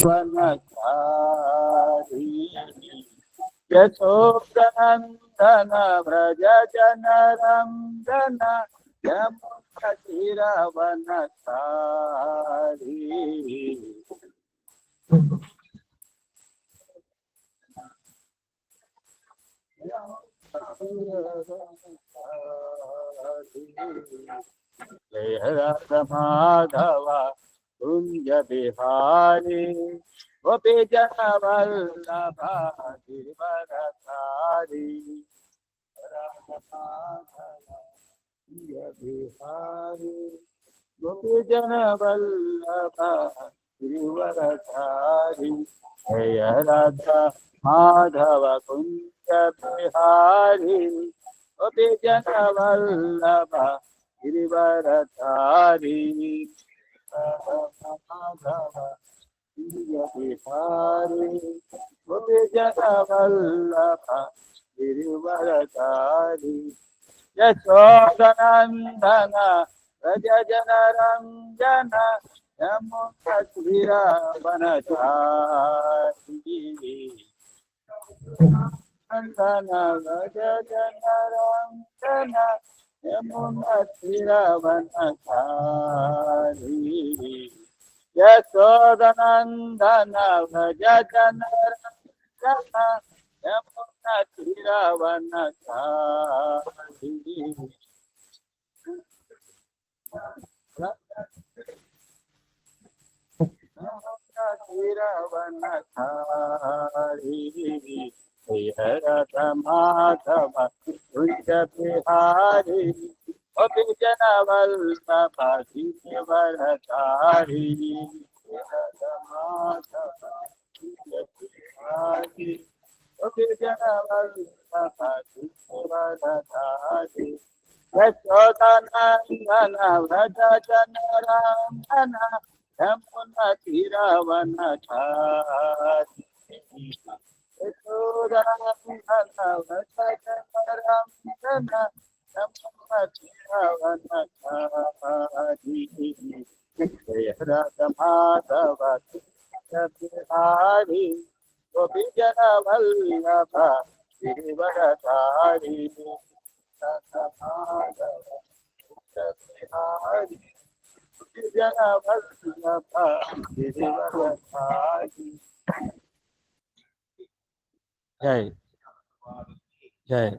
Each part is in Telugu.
वनचारी यशोदनन्दन व्रज जनरञ्जन यमुनतीरवनचारी जय राधा माधव कुंज बिहारी गोपी जन वल्लभ गिरिवरधारी राधा माधव कुंज बिहारी गोपी जन वल्लभ गिरिवरधारी जय राधा माधव कुंज बिहारी गोपी जन वल्लभ गिरिवरधारी माधव बिहारी गोपी जन वल्लभ गिरिवरधारी यशोदनन्दन व्रज जनरञ्जन यमुनतीरवनचारी नन्दन व्रज जनरञ्जन यमुनतीरवनचारी यशोदनन्दन व्रज जनरञ्जन यमुनतीरवनचारी यमुनतीरवनचारी जय राधा माधव कुंज बिहारी गोपी जन वल्लभ गिरिवरधारी राधा माधव कुंज बिहारी गोपी जन वल्लभ गिरिवरधारी यशोदनन्दन व्रज जनरञ्जन यमुनतीरवनचारी यशोदनन्दन व्रज जनरञ्जन यमुनतीरवनचारी जय राधा माधव कुंज बिहारी गोपी जन वल्लभ गिरिवरधारी राधा माधव कुंज बिहारी गोपी जन वल्लभ गिरिवरधारी जय जय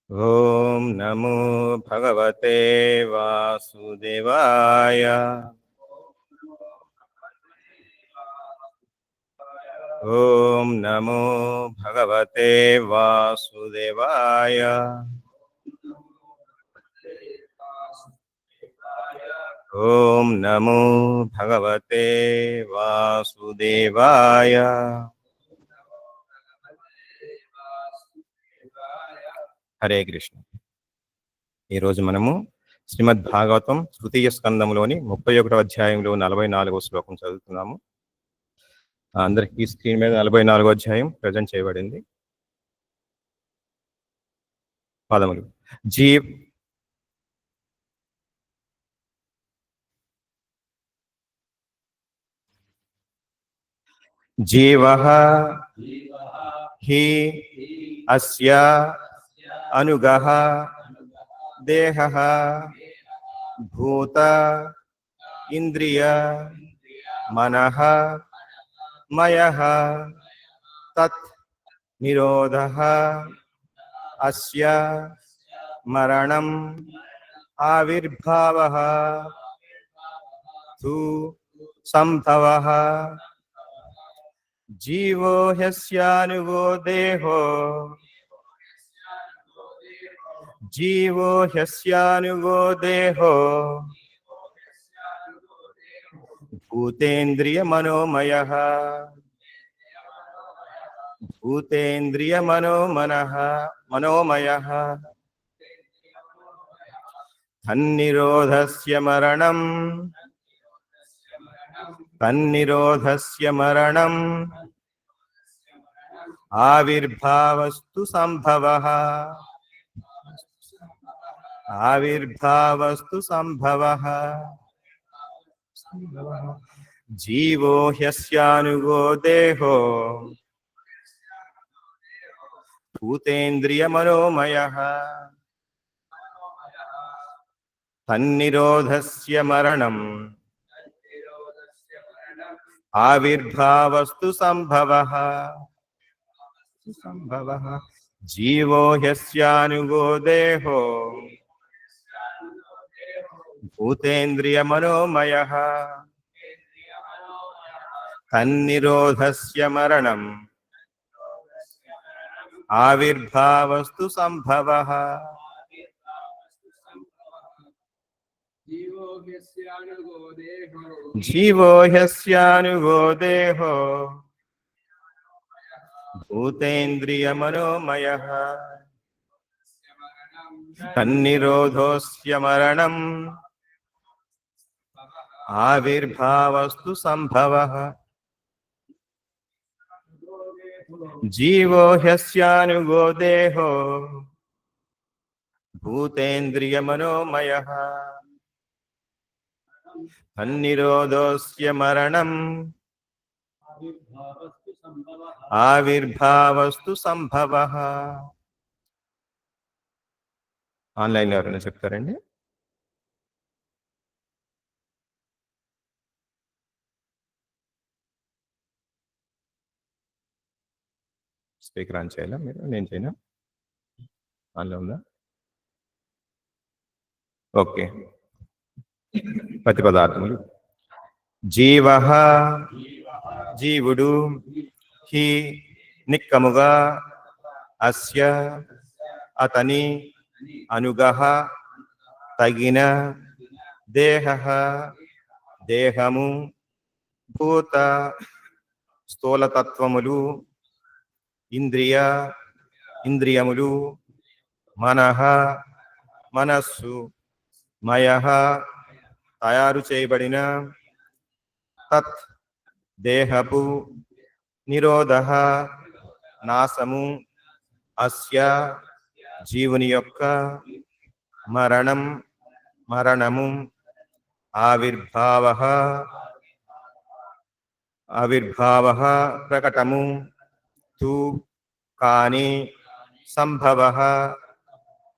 ओम नमो भगवते वासुदेवाय ओम नमो भगवते वासुदेवाय ओम नमो भगवते वासुदेवाय हरे कृष्ण। ఈ రోజు మనము శ్రీమద్ భాగవతం తృతీయ స్కందములోని 31వ అధ్యాయంలో 44వ శ్లోకం చదువుతున్నాము. అందరికీ స్క్రీన్ మీద 44వ అధ్యాయం ప్రజెంట్ చేయబడింది. పదములు జీవః హి అస్య అనుగః దేహః భూత ఇంద్రియ మనః మయః తత్ నిరోధః అస్య మరణం ఆవిర్భావః తు సంభవః జీవో హ్యస్యానుగో దేహో జీవో హ్యస్యానుగో దేహో భూతేంద్రియ మనోమయః భూతేంద్రియ మనోమయః తన్నిరోధస్య మరణం ఆవిర్భావస్తు సంభవః ఆవిర్భావస్తు సంభవః జీవో హ్యస్యానుగో దేహో భూతేంద్రియమనోమయః తన్నిరోధస్య మరణం ఆవిర్భావస్తు సంభవః జీవో హ్యస్యానుగో దేహో భూతేంద్రియమనోమయః తన్నిరోధస్య మరణం ఆవిర్భావస్తు సంభవః జీవో హ్యస్యానుగో దేహో భూతేంద్రియమనోమయః తన్నిరోధోస్య మరణం ఆవిర్భావస్తు సంభవః జీవో హ్యస్యానుగో దేహో భూతేంద్రియమనోమయః తన్నిరోధోస్య మరణం ఆవిర్భావస్తు సంభవః. ఆన్లైన్ ఎవరైనా చెప్తారండి? స్పీకర్ ఆన్ చేయాలా మీరు? నేను చేయనా? ఆన్లో ఉందా? ఓకే. ప్రతిపదార్థములు. జీవః జీవుడు, హి నిక్కముగా, అస్య అతని, అనుగః తగిన, దేహః దేహము, భూత స్థూలతత్వములు, ఇంద్రియ ఇంద్రియములు, మనః మనస్సు, మయః తయారు చేయబడిన, తత్ దేహపు, నిరోధః నాశము, అస్య జీవుని యొక్క, మరణం మరణము, ఆవిర్భావః ఆవిర్భావః ప్రకటము, తు కాని, సంభవః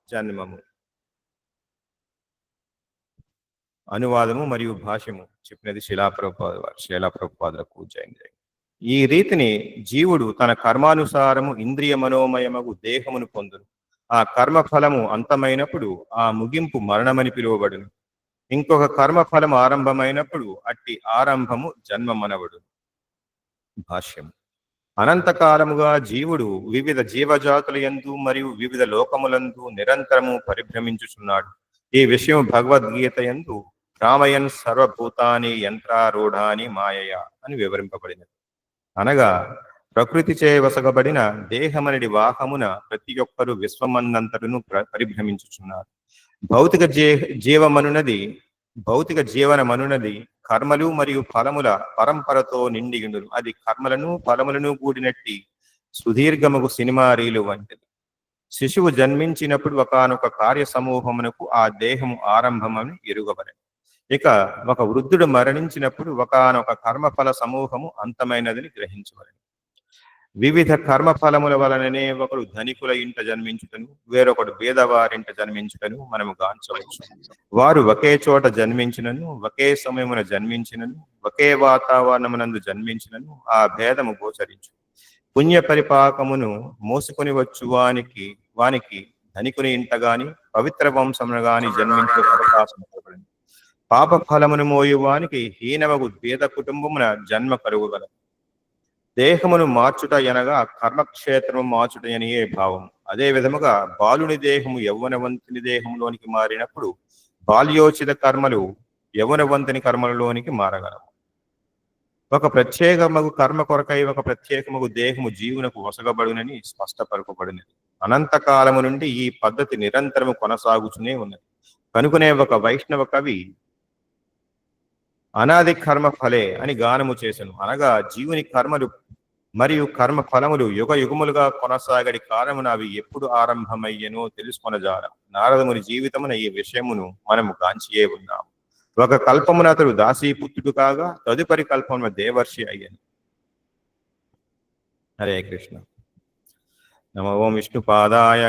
జన్మము. అనువాదము మరియు భాష్యము చెప్పినది శీలాప్రభుపాదులకు జయంతి. ఈ రీతిని జీవుడు తన కర్మానుసారము ఇంద్రియ మనోమయమగు దేహమును పొందును. ఆ కర్మ ఫలము అంతమైనప్పుడు ఆ ముగింపు మరణమని పిలువబడును. ఇంకొక కర్మ ఫలము ఆరంభమైనప్పుడు అట్టి ఆరంభము జన్మమనబడు. భాష్యము. అనంతకాలముగా జీవుడు వివిధ జీవజాతుల యందు మరియు వివిధ లోకములందు నిరంతరము పరిభ్రమించుచున్నాడు. ఈ విషయం భగవద్గీత యందు రామయన్ సర్వభూతాని యంత్రారూఢాని మాయయ అని వివరింపబడినది. అనగా ప్రకృతిచే వసగబడిన దేహమనడి వాహమున ప్రతి ఒక్కరు విశ్వమన్నంతరును పరిభ్రమించుచున్నారు. భౌతిక జీవనమనున్నది కర్మలు మరియు ఫలముల పరంపరతో నిండియుండును. అది కర్మలను ఫలములను కూడినట్టి సుదీర్ఘముగు సినిమా రీలు వంటిది. శిశువు జన్మించినప్పుడు ఒకానొక కార్య సమూహమునకు ఆ దేహము ఆరంభమని ఎరుగబడెను. ఇక ఒక వృద్ధుడు మరణించినప్పుడు ఒకానొక కర్మఫల సమూహము అంతమైనదని గ్రహించబడెను. వివిధ కర్మఫలముల వలననే ఒకడు ధనికుల ఇంట జన్మించుటను, వేరొకడు పేదవారింట జన్మించుటను మనము గాంచవచ్చు. వారు ఒకే చోట జన్మించినను, ఒకే సమయమున జన్మించినను, ఒకే వాతావరణమునందు జన్మించినను ఆ భేదము గోచరించు. పుణ్య పరిపాకమును మోసుకొని వచ్చు వానికి ధనికుని ఇంట గాని పవిత్ర వంశమును గాని జన్మించే అవకాశం ఇవ్వబడింది. పాప ఫలమును మోయువానికి హీనమగు పేద కుటుంబమున జన్మ కలుగుగలదు. దేహమును మార్చుట అనగా కర్మక్షేత్రము మార్చుట అనియే భావం. అదే విధముగా బాలుని దేహము యవ్వనవంతుని దేహంలోనికి మారినప్పుడు బాల్యోచిత కర్మలు యవ్వనవంతుని కర్మలలోనికి మారగలవు. ఒక ప్రత్యేకమగు కర్మ కొరకై ఒక ప్రత్యేకమగు దేహము జీవునకు వసగబడునని స్పష్టపరచబడినది. అనంతకాలము నుండి ఈ పద్ధతి నిరంతరము కొనసాగుతూనే ఉన్నది. కనుకనే ఒక వైష్ణవ కవి అనాది కర్మ ఫలే అని గానము చేసెను. అనగా జీవుని కర్మలు మరియు కర్మ ఫలములు యుగ యుగములుగా కొనసాగడి కాలమున అవి ఎప్పుడు ఆరంభమయ్యనో తెలుసుకొనజాల. నారదముని జీవితమున ఈ విషయమును మనము గాంచియే ఉన్నాము. ఒక కల్పమున అతడు దాసీపుత్రుడు కాగా తదుపరి కల్పమున దేవర్షి అయ్యను. హరే కృష్ణ. నమో ఓం విష్ణుపాదాయ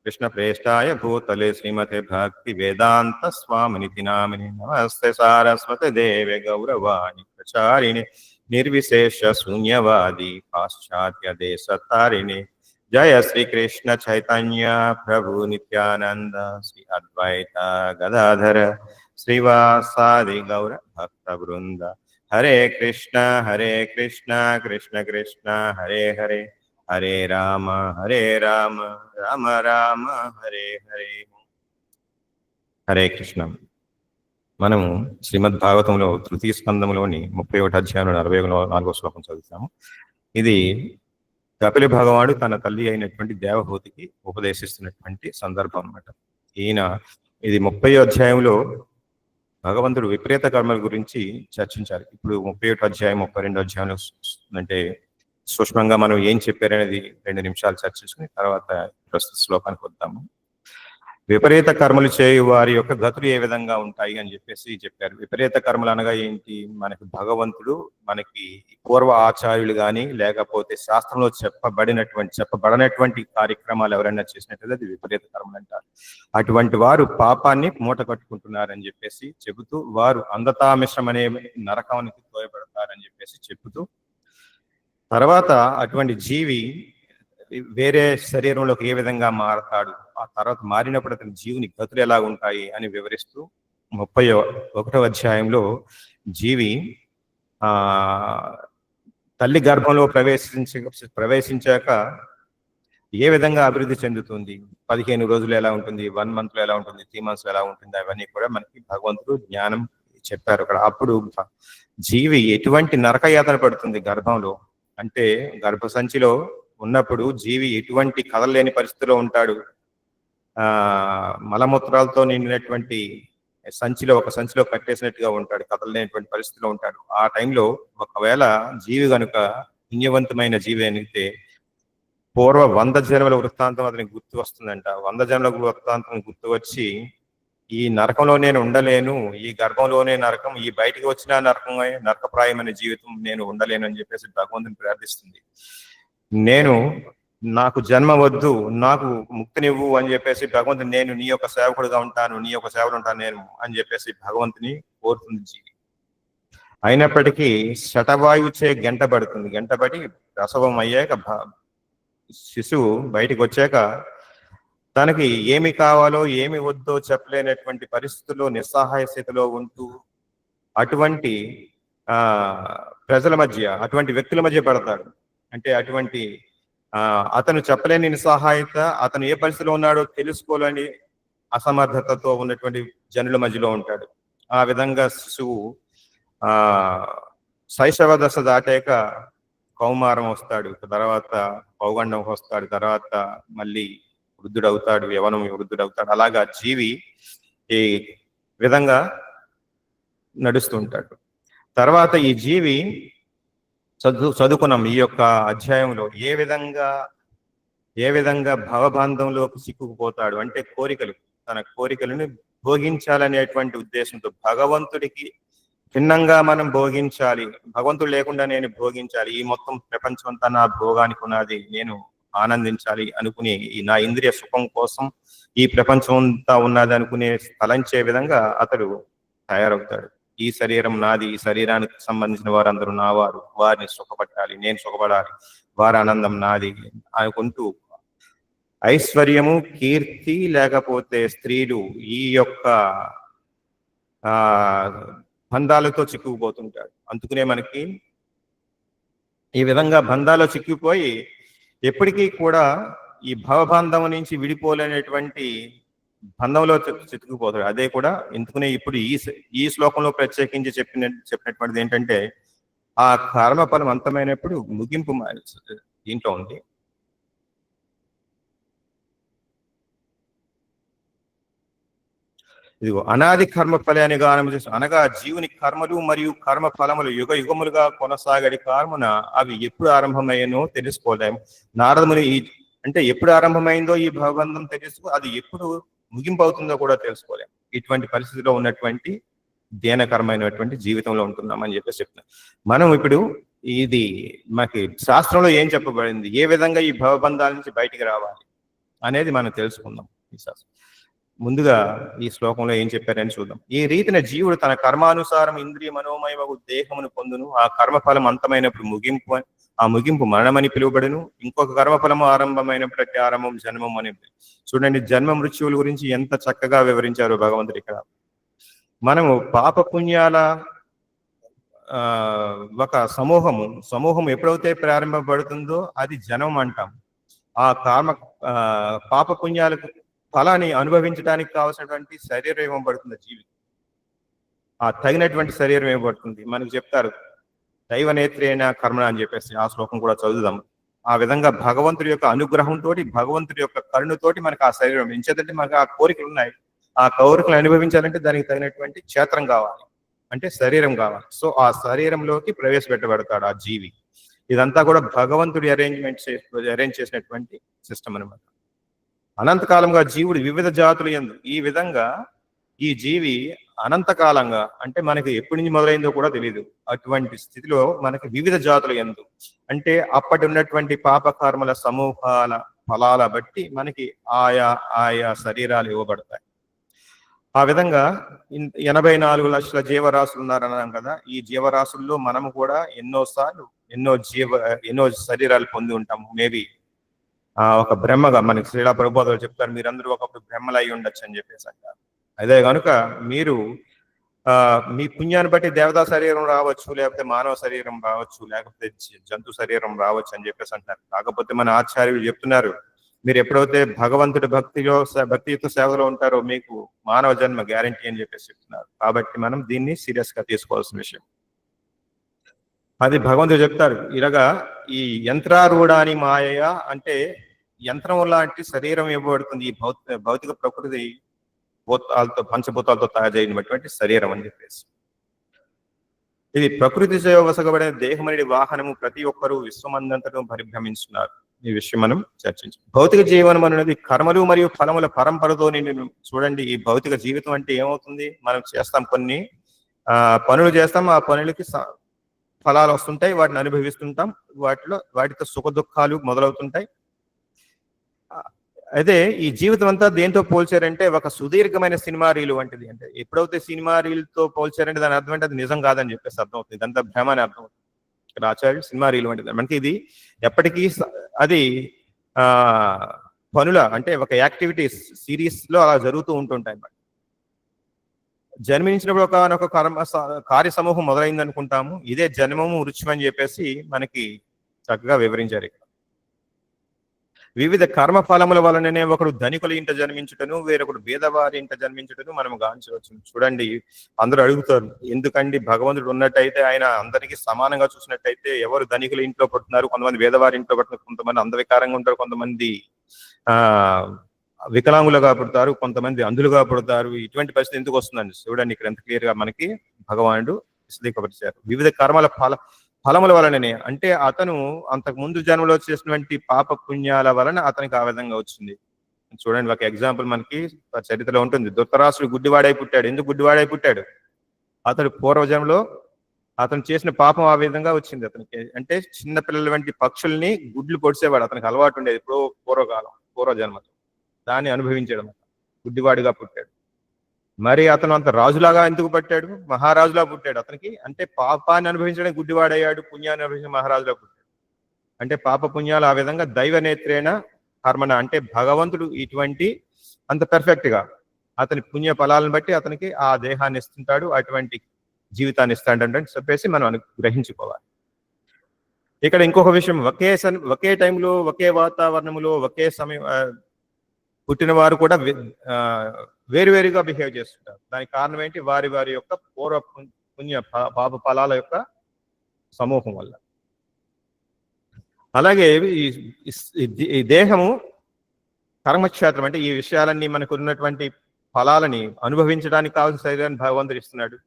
కృష్ణ ప్రేష్టాయ భూతలే శ్రీమతే భక్తి వేదాంత స్వామినితి నామిని. నమస్తే సారస్వతి దేవే గౌరవాణి ప్రచారిణి నిర్విశేష శూన్యవాది పాశ్చాత్య దేశతారిణి. జయ శ్రీ కృష్ణ చైతన్య ప్రభు నిత్యానంద శ్రీ అద్వైత గదాధర శ్రీవాసాది గౌర భక్త బృంద. హరే కృష్ణ కృష్ణ కృష్ణ హరే హరే, హరే రామ రామ రామ హరే హరే. హరే కృష్ణ. మనము శ్రీమద్ భాగవతంలో తృతీయ స్కందంలోని 31వ అధ్యాయం 44వ శ్లోకం చదువుతాము. ఇది కపిల భగవానుడు తన తల్లి అయినటువంటి దేవహూతికి ఉపదేశిస్తున్నటువంటి సందర్భం అన్నమాట. ఇది 30వ అధ్యాయంలో భగవంతుడు విపరీత కర్మల గురించి చర్చించారు. ఇప్పుడు 31వ అధ్యాయం 32వ అధ్యాయంలో అంటే సూక్ష్మంగా మనం ఏం చెప్పారనేది 2 నిమిషాలు చర్చించుకుని తర్వాత ప్రస్తుత శ్లోకానికి వద్దాము. విపరీత కర్మలు చేయు వారి యొక్క గతులు ఏ విధంగా ఉంటాయి అని చెప్పేసి చెప్పారు. విపరీత కర్మలు అనగా ఏంటి? మనకి భగవంతుడు మనకి పూర్వ ఆచార్యులు కానీ లేకపోతే శాస్త్రంలో చెప్పబడినటువంటి కార్యక్రమాలు ఎవరైనా చేసినట్లయితే అది విపరీత కర్మలు అంటారు. అటువంటి వారు పాపాన్ని మూట కట్టుకుంటున్నారని చెప్పేసి చెబుతూ, వారు అంధతామిశ్రం అనే నరకానికి తోయబడతారని చెప్పేసి చెబుతూ, తర్వాత అటువంటి జీవి వేరే శరీరంలోకి ఏ విధంగా మారతాడు, ఆ తర్వాత మారినప్పుడు అతని జీవుని గతులు ఎలా ఉంటాయి అని వివరిస్తూ 31వ అధ్యాయంలో జీవి తల్లి గర్భంలో ప్రవేశించాక ఏ విధంగా అభివృద్ధి చెందుతుంది, 15 రోజులు ఎలా ఉంటుంది, 1 మంత్లో ఎలా ఉంటుంది, 3 మంత్స్ ఎలా ఉంటుంది, అవన్నీ కూడా మనకి భగవంతుడు జ్ఞానం చెప్పారు అక్కడ. అప్పుడు జీవి ఎటువంటి నరకయాతన పడుతుంది గర్భంలో అంటే, గర్భసంచిలో ఉన్నప్పుడు జీవి ఎటువంటి కదలలేని పరిస్థితిలో ఉంటాడు. మలమూత్రాలతో నిండినటువంటి ఒక సంచిలో కట్టేసినట్టుగా ఉంటాడు, కదలలేనటువంటి పరిస్థితిలో ఉంటాడు. ఆ టైంలో ఒకవేళ జీవి కనుక పుణ్యవంతమైన జీవి అయితే పూర్వ 100 జన్మల వృత్తాంతం అతనికి గుర్తు వస్తుందంట. 100 జన్మల వృత్తాంతం గుర్తు వచ్చి, ఈ నరకంలో నేను ఉండలేను, ఈ గర్భంలోనే నరకం, ఈ బయటికి వచ్చిన నరకప్రాయమైన జీవితం నేను ఉండలేను అని చెప్పేసి భగవంతుని ప్రార్థిస్తుంది. నాకు జన్మ వద్దు, నాకు ముక్తినివ్వు అని చెప్పేసి భగవంతుని, నేను నీ యొక్క సేవకుడుగా ఉంటాను, నీ యొక్క సేవలు ఉంటాను నేను అని చెప్పేసి భగవంతుని కోరుతుంది జీవి. అయినప్పటికీ శతవాయుచే గంటబడి ప్రసవం అయ్యాక శిశువు బయటికి వచ్చాక తనకి ఏమి కావాలో ఏమి వద్దో చెప్పలేనటువంటి పరిస్థితుల్లో నిస్సహాయ స్థితిలో ఉంటూ అటువంటి ప్రజల మధ్య, అటువంటి వ్యక్తుల మధ్య పడతాడు. అంటే అటువంటి అతను చెప్పలేని నిస్సహాయత, అతను ఏ పరిస్థితిలో ఉన్నాడో తెలుసుకోలేని అసమర్థతతో ఉన్నటువంటి జనుల మధ్యలో ఉంటాడు. ఆ విధంగా శిశువు శైశవ దశ దాటాక కౌమారం వస్తాడు, తర్వాత పౌగండం వస్తాడు, తర్వాత మళ్ళీ వృద్ధుడవుతాడు, యవనం వృద్ధుడవుతాడు. అలాగా జీవి ఈ విధంగా నడుస్తుంటాడు. తర్వాత ఈ జీవి చదువుకున్నాం ఈ యొక్క అధ్యాయంలో ఏ విధంగా భవబంధంలోకి చిక్కుకుపోతాడు అంటే తన కోరికలను భోగించాలనేటువంటి ఉద్దేశంతో భగవంతుడికి భిన్నంగా మనం భోగించాలి, భగవంతుడు లేకుండా నేను భోగించాలి, ఈ మొత్తం ప్రపంచం అంతా నా భోగానికి ఉన్నది, నేను ఆనందించాలి అనుకుని నా ఇంద్రియ సుఖం కోసం ఈ ప్రపంచం అంతా ఉన్నది అనుకునే తలంచే విధంగా అతడు తయారవుతాడు. ఈ శరీరం నాది, ఈ శరీరానికి సంబంధించిన వారందరూ నావారు, వారిని సుఖపట్టాలి, నేను సుఖపడాలి, వారి ఆనందం నాది అనుకుంటూ ఐశ్వర్యము, కీర్తి లేకపోతే స్త్రీలు ఈ యొక్క బంధాలతో చిక్కుకుపోతుంటాడు. అందుకనే మనకి ఈ విధంగా బంధాల్లో చిక్కుపోయి ఎప్పటికీ కూడా ఈ భవబంధం నుంచి విడిపోలేనటువంటి బంధంలో చిక్కుకుపోతాడు. అదే కూడా ఎందుకునే ఇప్పుడు ఈ శ్లోకంలో ప్రత్యేకించి చెప్పినటువంటిది ఏంటంటే, ఆ కర్మ ఫలం అంతమైనప్పుడు ముగింపు దీంట్లో ఉంది. ఇదిగో అనాది కర్మ ఫలాన్ని గానం చేస్తూ, అనగా జీవుని కర్మలు మరియు కర్మ ఫలములు యుగ యుగములుగా కొనసాగడి కారణమున అవి ఎప్పుడు ఆరంభమయ్యానో తెలుసుకోలేము. నారదముని అంటే ఎప్పుడు ఆరంభమైందో ఈ భగవంతం తెలుసు, అది ఎప్పుడు ముగింపు అవుతుందో కూడా తెలుసుకోలేము. ఇటువంటి పరిస్థితిలో ఉన్నటువంటి ధ్యానకరమైనటువంటి జీవితంలో ఉంటున్నామని చెప్పేసి చెప్తున్నాం. మనం ఇప్పుడు ఇది మనకి శాస్త్రంలో ఏం చెప్పబడింది, ఏ విధంగా ఈ భవబంధాల నుంచి బయటికి రావాలి అనేది మనం తెలుసుకుందాం. ఈ శాస్త్రం ముందుగా ఈ శ్లోకంలో ఏం చెప్పారని చూద్దాం. ఈ రీతిన జీవుడు తన కర్మానుసారం ఇంద్రియ మనోమయమగు దేహమును పొందును. ఆ కర్మఫలం అంతమైనప్పుడు ముగింపు, ఆ ముగింపు మరణమని పిలువబడును. ఇంకొక కర్మఫలము ఆరంభమైనప్పటికీ ఆరంభం జన్మం అని. చూడండి, జన్మ మృత్యువుల గురించి ఎంత చక్కగా వివరించారు భగవంతుడు ఇక్కడ. మనము పాప పుణ్యాల ఒక సమూహం ఎప్పుడైతే ప్రారంభపడుతుందో అది జన్మం అంటాం. ఆ పాప పుణ్యాలకు ఫలాన్ని అనుభవించడానికి కావాల్సినటువంటి శరీరం ఇవ్వబడుతుంది జీవికి. ఆ తగినటువంటి శరీరం ఇవ్వబడుతుంది. మనకు చెప్తారు దైవనేత్రేణ కర్మ అని చెప్పేసి, ఆ శ్లోకం కూడా చదువుదాం. ఆ విధంగా భగవంతుడి యొక్క అనుగ్రహంతో, భగవంతుడి యొక్క కరుణతోటి మనకు ఆ శరీరం ఎంచేదంటే మనకు ఆ కోరికలు ఉన్నాయి. ఆ కోరికలు అనుభవించాలంటే దానికి తగినటువంటి క్షేత్రం కావాలి, అంటే శరీరం కావాలి. సో ఆ శరీరంలోకి ప్రవేశపెట్టబడతాడు ఆ జీవి. ఇదంతా కూడా భగవంతుడి అరేంజ్ చేసినటువంటి సిస్టమ్ అనమాట. అనంతకాలంగా జీవుడు వివిధ జాతులు యందు, ఈ విధంగా ఈ జీవి అనంతకాలంగా అంటే మనకి ఎప్పటి నుంచి మొదలైందో కూడా తెలియదు. అటువంటి స్థితిలో మనకి వివిధ జాతులు యందు అంటే అప్పటి ఉన్నటువంటి పాపకర్మల సమూహాల ఫలాల బట్టి మనకి ఆయా శరీరాలు ఇవ్వబడతాయి. ఆ విధంగా 84 లక్షల జీవరాశులు ఉన్నారన్నాం కదా. ఈ జీవరాశుల్లో మనము కూడా ఎన్నో శరీరాలు పొంది ఉంటాము. మేబీ ఒక బ్రహ్మగా మనకి శ్రీలా ప్రభుపాదులు చెప్తారు, మీరందరూ ఒకప్పుడు బ్రహ్మలు అయి ఉండొచ్చు అని చెప్పేసి అంటారు. అదే కనుక మీరు మీ పుణ్యాన్ని బట్టి దేవతా శరీరం రావచ్చు, లేకపోతే మానవ శరీరం రావచ్చు, లేకపోతే జంతు శరీరం రావచ్చు అని చెప్పేసి అంటారు. కాకపోతే మన ఆచార్యులు చెప్తున్నారు, మీరు ఎప్పుడైతే భగవంతుడి భక్తియుక్త సేవలో ఉంటారో మీకు మానవ జన్మ గ్యారంటీ అని చెప్పేసి చెప్తున్నారు. కాబట్టి మనం దీన్ని సీరియస్ గా తీసుకోవాల్సిన విషయం. అది భగవంతుడు చెప్తారు, ఇలాగా ఈ యంత్రారూఢాని మాయ అంటే యంత్రం లాంటి శరీరం ఇవ్వబడుతుంది ఈ భౌతిక ప్రకృతి పంచభూతాలతో తయారు చేయబడినటువంటి శరీరం అని చెప్పేసి. ఇది ప్రకృతి వసగబడిన దేహమని వాహనము ప్రతి ఒక్కరూ విశ్వమందంతటూ పరిభ్రమించున్నారు. ఈ విషయం మనం చర్చించాం. భౌతిక జీవనం అనేది కర్మలు మరియు ఫలముల పరంపరతో నిండి. చూడండి, ఈ భౌతిక జీవితం అంటే ఏమవుతుంది, మనం చేస్తాం కొన్ని పనులు చేస్తాం, ఆ పనులకి ఫలాలు వస్తుంటాయి, వాటిని అనుభవిస్తుంటాం, వాటితో సుఖ దుఃఖాలు మొదలవుతుంటాయి. అయితే ఈ జీవితం అంతా దేంతో పోల్చారంటే ఒక సుదీర్ఘమైన సినిమా రీలు వంటిది. అంటే ఎప్పుడైతే సినిమా రీల్తో పోల్చారంటే దాని అర్థం అంటే అది నిజం కాదని చెప్పేసి అర్థం అవుతుంది. ఇదంతా భ్రమ అని అర్థం అవుతుంది. ఇక్కడ ఆచార్యులు సినిమా రీలు వంటిది. మనకి ఇది ఎప్పటికీ అది పనుల అంటే ఒక యాక్టివిటీస్ సిరీస్ లో అలా జరుగుతూ ఉంటుంటాయి అన్నమాట. జన్మించినప్పుడు ఒక కార్య సమూహం మొదలైంది అనుకుంటాము. ఇదే జన్మము వృక్షం అని చెప్పేసి మనకి చక్కగా వివరించారు ఇక్కడ. వివిధ కర్మ ఫలముల వలననే ఒకడు ధనికుల ఇంట జన్మించుటను, వేరొకడు పేదవారి ఇంట జన్మించుటను మనం గాంచవచ్చు. చూడండి, అందరూ అడుగుతారు, ఎందుకండి భగవంతుడు ఉన్నట్టయితే ఆయన అందరికీ సమానంగా చూసినట్టయితే ఎవరు ధనికుల ఇంట్లో పడుతున్నారు, కొంతమంది పేదవారి ఇంట్లో పడుతున్నారు, కొంతమంది అందవికారంగా ఉంటారు, కొంతమంది వికలాంగులుగా పుడతారు, కొంతమంది అంధులుగా పుడతారు. ఇటువంటి పరిస్థితి ఎందుకు వస్తుందండి? చూడండి, ఇక్కడ ఎంత క్లియర్ గా మనకి భగవానుడు విశదీకరించారు. వివిధ కర్మల ఫలముల వలననే అంటే అతను అంతకు ముందు జన్మలో చేసినటువంటి పాప పుణ్యాల వలన అతనికి ఆ విధంగా వచ్చింది. చూడండి, ఒక ఎగ్జాంపుల్ మనకి చరిత్రలో ఉంటుంది. ధృతరాష్ట్రుడు గుడ్డివాడై పుట్టాడు. ఎందుకు గుడ్డివాడై పుట్టాడు? అతడు పూర్వజన్మలో అతను చేసిన పాపం ఆ విధంగా వచ్చింది అతనికి. అంటే చిన్న పిల్లల వంటి పక్షుల్ని గుడ్లు పొడిసేవాడు, అతనికి అలవాటు ఉండేది పూర్వజన్మలో. దాన్ని అనుభవించడం, గుడ్డివాడిగా పుట్టాడు. మరి అతను అంత రాజులాగా ఎందుకు పట్టాడు? మహారాజులా పుట్టాడు. అతనికి అంటే పాపాన్ని అనుభవించడానికి గుడ్డివాడయ్యాడు, పుణ్యాన్ని అనుభవించిన మహారాజులా పుట్టాడు. అంటే పాప పుణ్యాలు ఆ విధంగా దైవ నేత్రేణ కర్మన అంటే భగవంతుడు ఇటువంటి అంత పెర్ఫెక్ట్ గా అతని పుణ్య ఫలాలను బట్టి అతనికి ఆ దేహాన్ని ఇస్తుంటాడు, అటువంటి జీవితాన్ని ఇస్తాడంటే చెప్పేసి మనం గ్రహించుకోవాలి. ఇక్కడ ఇంకొక విషయం, ఒకే టైంలో ఒకే వాతావరణంలో ఒకే సమయం పుట్టిన వారు కూడా వేరువేరుగా బిహేవ్ చేస్తుంటారు. దానికి కారణం ఏంటి? వారి వారి యొక్క పూర్వ పుణ్య పాప ఫలాల యొక్క సమూహం వల్ల. అలాగే ఈ దేహము కర్మక్షేత్రం అంటే ఈ విషయాలన్నీ మనకు ఉన్నటువంటి ఫలాలని అనుభవించడానికి కావాల్సిన శరీరాన్ని భగవంతుడు ఇస్తున్నాడు.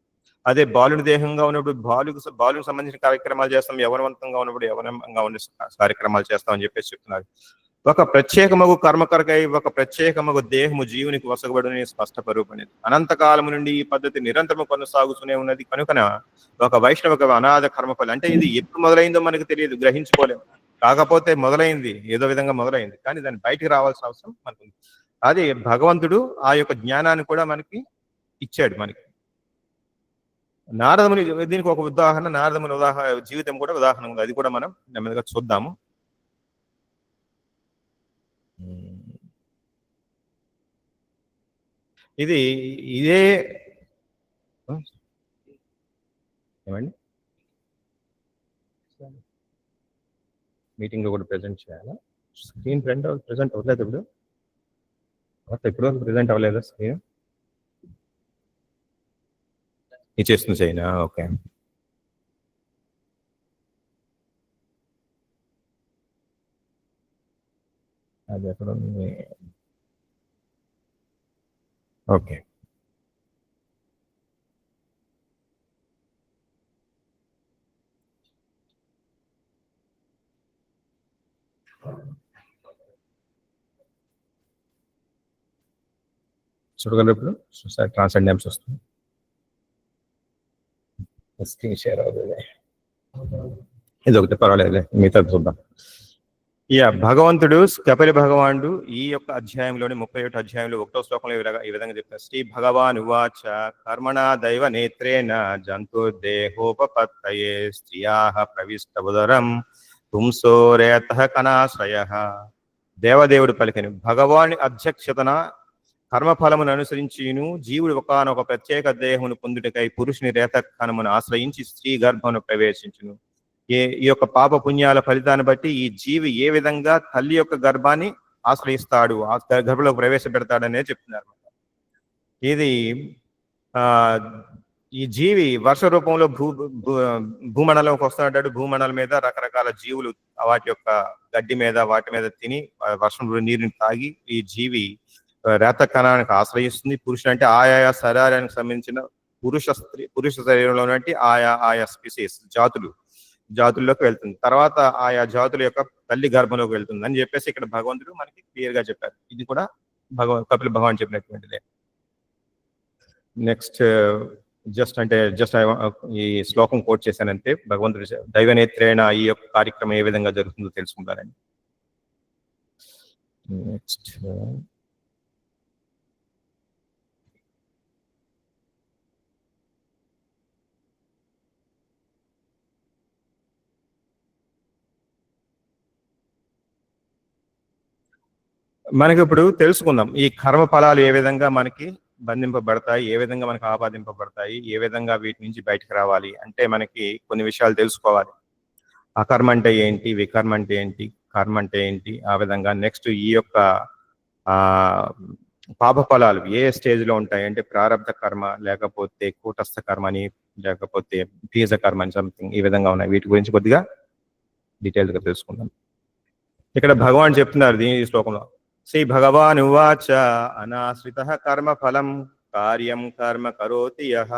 అదే బాలుని దేహంగా ఉన్నప్పుడు బాలునికి సంబంధించిన కార్యక్రమాలు చేస్తాం, యవనవంతంగా ఉన్నప్పుడు యవనంగా ఉండే కార్యక్రమాలు చేస్తాం అని చెప్పేసి చెప్తున్నారు. ఒక ప్రత్యేకమగు కర్మ కొరకై ఒక ప్రత్యేకమగు దేహము జీవునికి వసగబడుని స్పష్టపరూపణిది. అనంతకాలము నుండి ఈ పద్ధతి నిరంతరము కొనసాగుతూనే ఉన్నది కనుకన ఒక వైష్ణవ అనాథ కర్మఫలం. అంటే ఇది ఎప్పుడు మొదలైందో మనకు తెలియదు, గ్రహించుకోలేము. కాకపోతే మొదలైంది, ఏదో విధంగా మొదలైంది, కానీ దాన్ని బయటికి రావాల్సిన అవసరం మనకు. అది భగవంతుడు ఆ యొక్క జ్ఞానాన్ని కూడా మనకి ఇచ్చాడు. మనకి నారదముని దీనికి ఒక ఉదాహరణ, నారదముని జీవితం కూడా ఉదాహరణ ఉంది. అది కూడా మనం నెమ్మదిగా చూద్దాము. ఇదే ఏమండి మీటింగ్ లో కూడా ప్రెజెంట్ చేయాలా? స్క్రీన్ ప్రెజెంట్ అవ్వలేదు ఇప్పుడు ప్రెజెంట్ అవ్వలేదా స్క్రీన్? ఇచ్చేస్తుంది చైనా. ఓకే, అది ఎక్కడ ఉంది? ఓకే, చూడగలరు ఇప్పుడు? ట్రాన్సెండెన్స్ వస్తుంది, స్క్రీన్ షేర్ అవుతుంది. ఇది ఒకటి పర్వాలేదు, మిగతా చూద్దాం. భగవంతుడు కపిల భగవానుడు ఈ యొక్క అధ్యాయంలోని 31 అధ్యాయంలో 1వ శ్లోకంలో ఈ విధంగా చెప్తారు. శ్రీ భగవాన్ ఉవాచ కర్మణా దైవ నేత్రేణ జంతుర్దేహోపపత్తయే స్త్రియాః ప్రవిష్ట ఉదరం పుంసోరేతః కణాశ్రయః. దేవదేవుడు పలికిన భగవాని అధ్యక్షతన కర్మఫలమును అనుసరించిను జీవుడు ఒకనొక ప్రత్యేక దేహమును పొందుటకై పురుషుని రేత కణమును ఆశ్రయించి స్త్రీ గర్భమును ప్రవేశించును. ఈ యొక్క పాప పుణ్యాల ఫలితాన్ని బట్టి ఈ జీవి ఏ విధంగా తల్లి యొక్క గర్భాన్ని ఆశ్రయిస్తాడు, ఆ గర్భంలో ప్రవేశపెడతాడనే చెప్తున్నారు. ఇది ఈ జీవి వర్ష రూపంలో భూమండలంకి వస్తున్నాడు. భూమండలం మీద రకరకాల జీవులు వాటి యొక్క గడ్డి మీద వాటి మీద తిని వర్షంలో నీరుని తాగి ఈ జీవి రేత కణానికి ఆశ్రయిస్తుంది. పురుషుడు అంటే ఆయా శరీరానికి సంబంధించిన పురుష శరీరంలో ఆయా స్పీసీస్ జాతుల్లోకి వెళ్తుంది. తర్వాత ఆయా జాతుల యొక్క తల్లి గర్భంలోకి వెళ్తుంది అని చెప్పేసి ఇక్కడ భగవంతుడు మనకి క్లియర్ గా చెప్పారు. ఇది కూడా కపిల భగవాన్ చెప్పినటువంటిదే. నెక్స్ట్ జస్ట్ ఈ శ్లోకం కోట్ చేశానంటే భగవంతుడు దైవనేత్రేణ ఈ యొక్క కార్యక్రమం ఏ విధంగా జరుగుతుందో తెలుసుకుంటారని. నెక్స్ట్ మనకి ఇప్పుడు తెలుసుకుందాం ఈ కర్మ ఫలాలు ఏ విధంగా మనకి బంధింపబడతాయి, ఏ విధంగా మనకు ఆపాదింపబడతాయి, ఏ విధంగా వీటి నుంచి బయటకు రావాలి అంటే మనకి కొన్ని విషయాలు తెలుసుకోవాలి. అకర్మ అంటే ఏంటి, వికర్మ అంటే ఏంటి, కర్మ అంటే ఏంటి, ఆ విధంగా నెక్స్ట్ ఈ యొక్క పాప ఫలాలు ఏ స్టేజ్ లో ఉంటాయి అంటే ప్రారబ్ధ కర్మ, లేకపోతే కూటస్థ కర్మ అని, లేకపోతే బీజ కర్మ అని సంథింగ్ ఈ విధంగా ఉన్నాయి. వీటి గురించి కొద్దిగా డీటెయిల్ గా తెలుసుకుందాం. ఇక్కడ భగవాన్ చెప్తున్నారు ఈ శ్లోకంలో, శ్రీ భగవాన్ ఉవాచ అనాశ్రితః కర్మ ఫలం కార్యం కర్మ కరోతి యః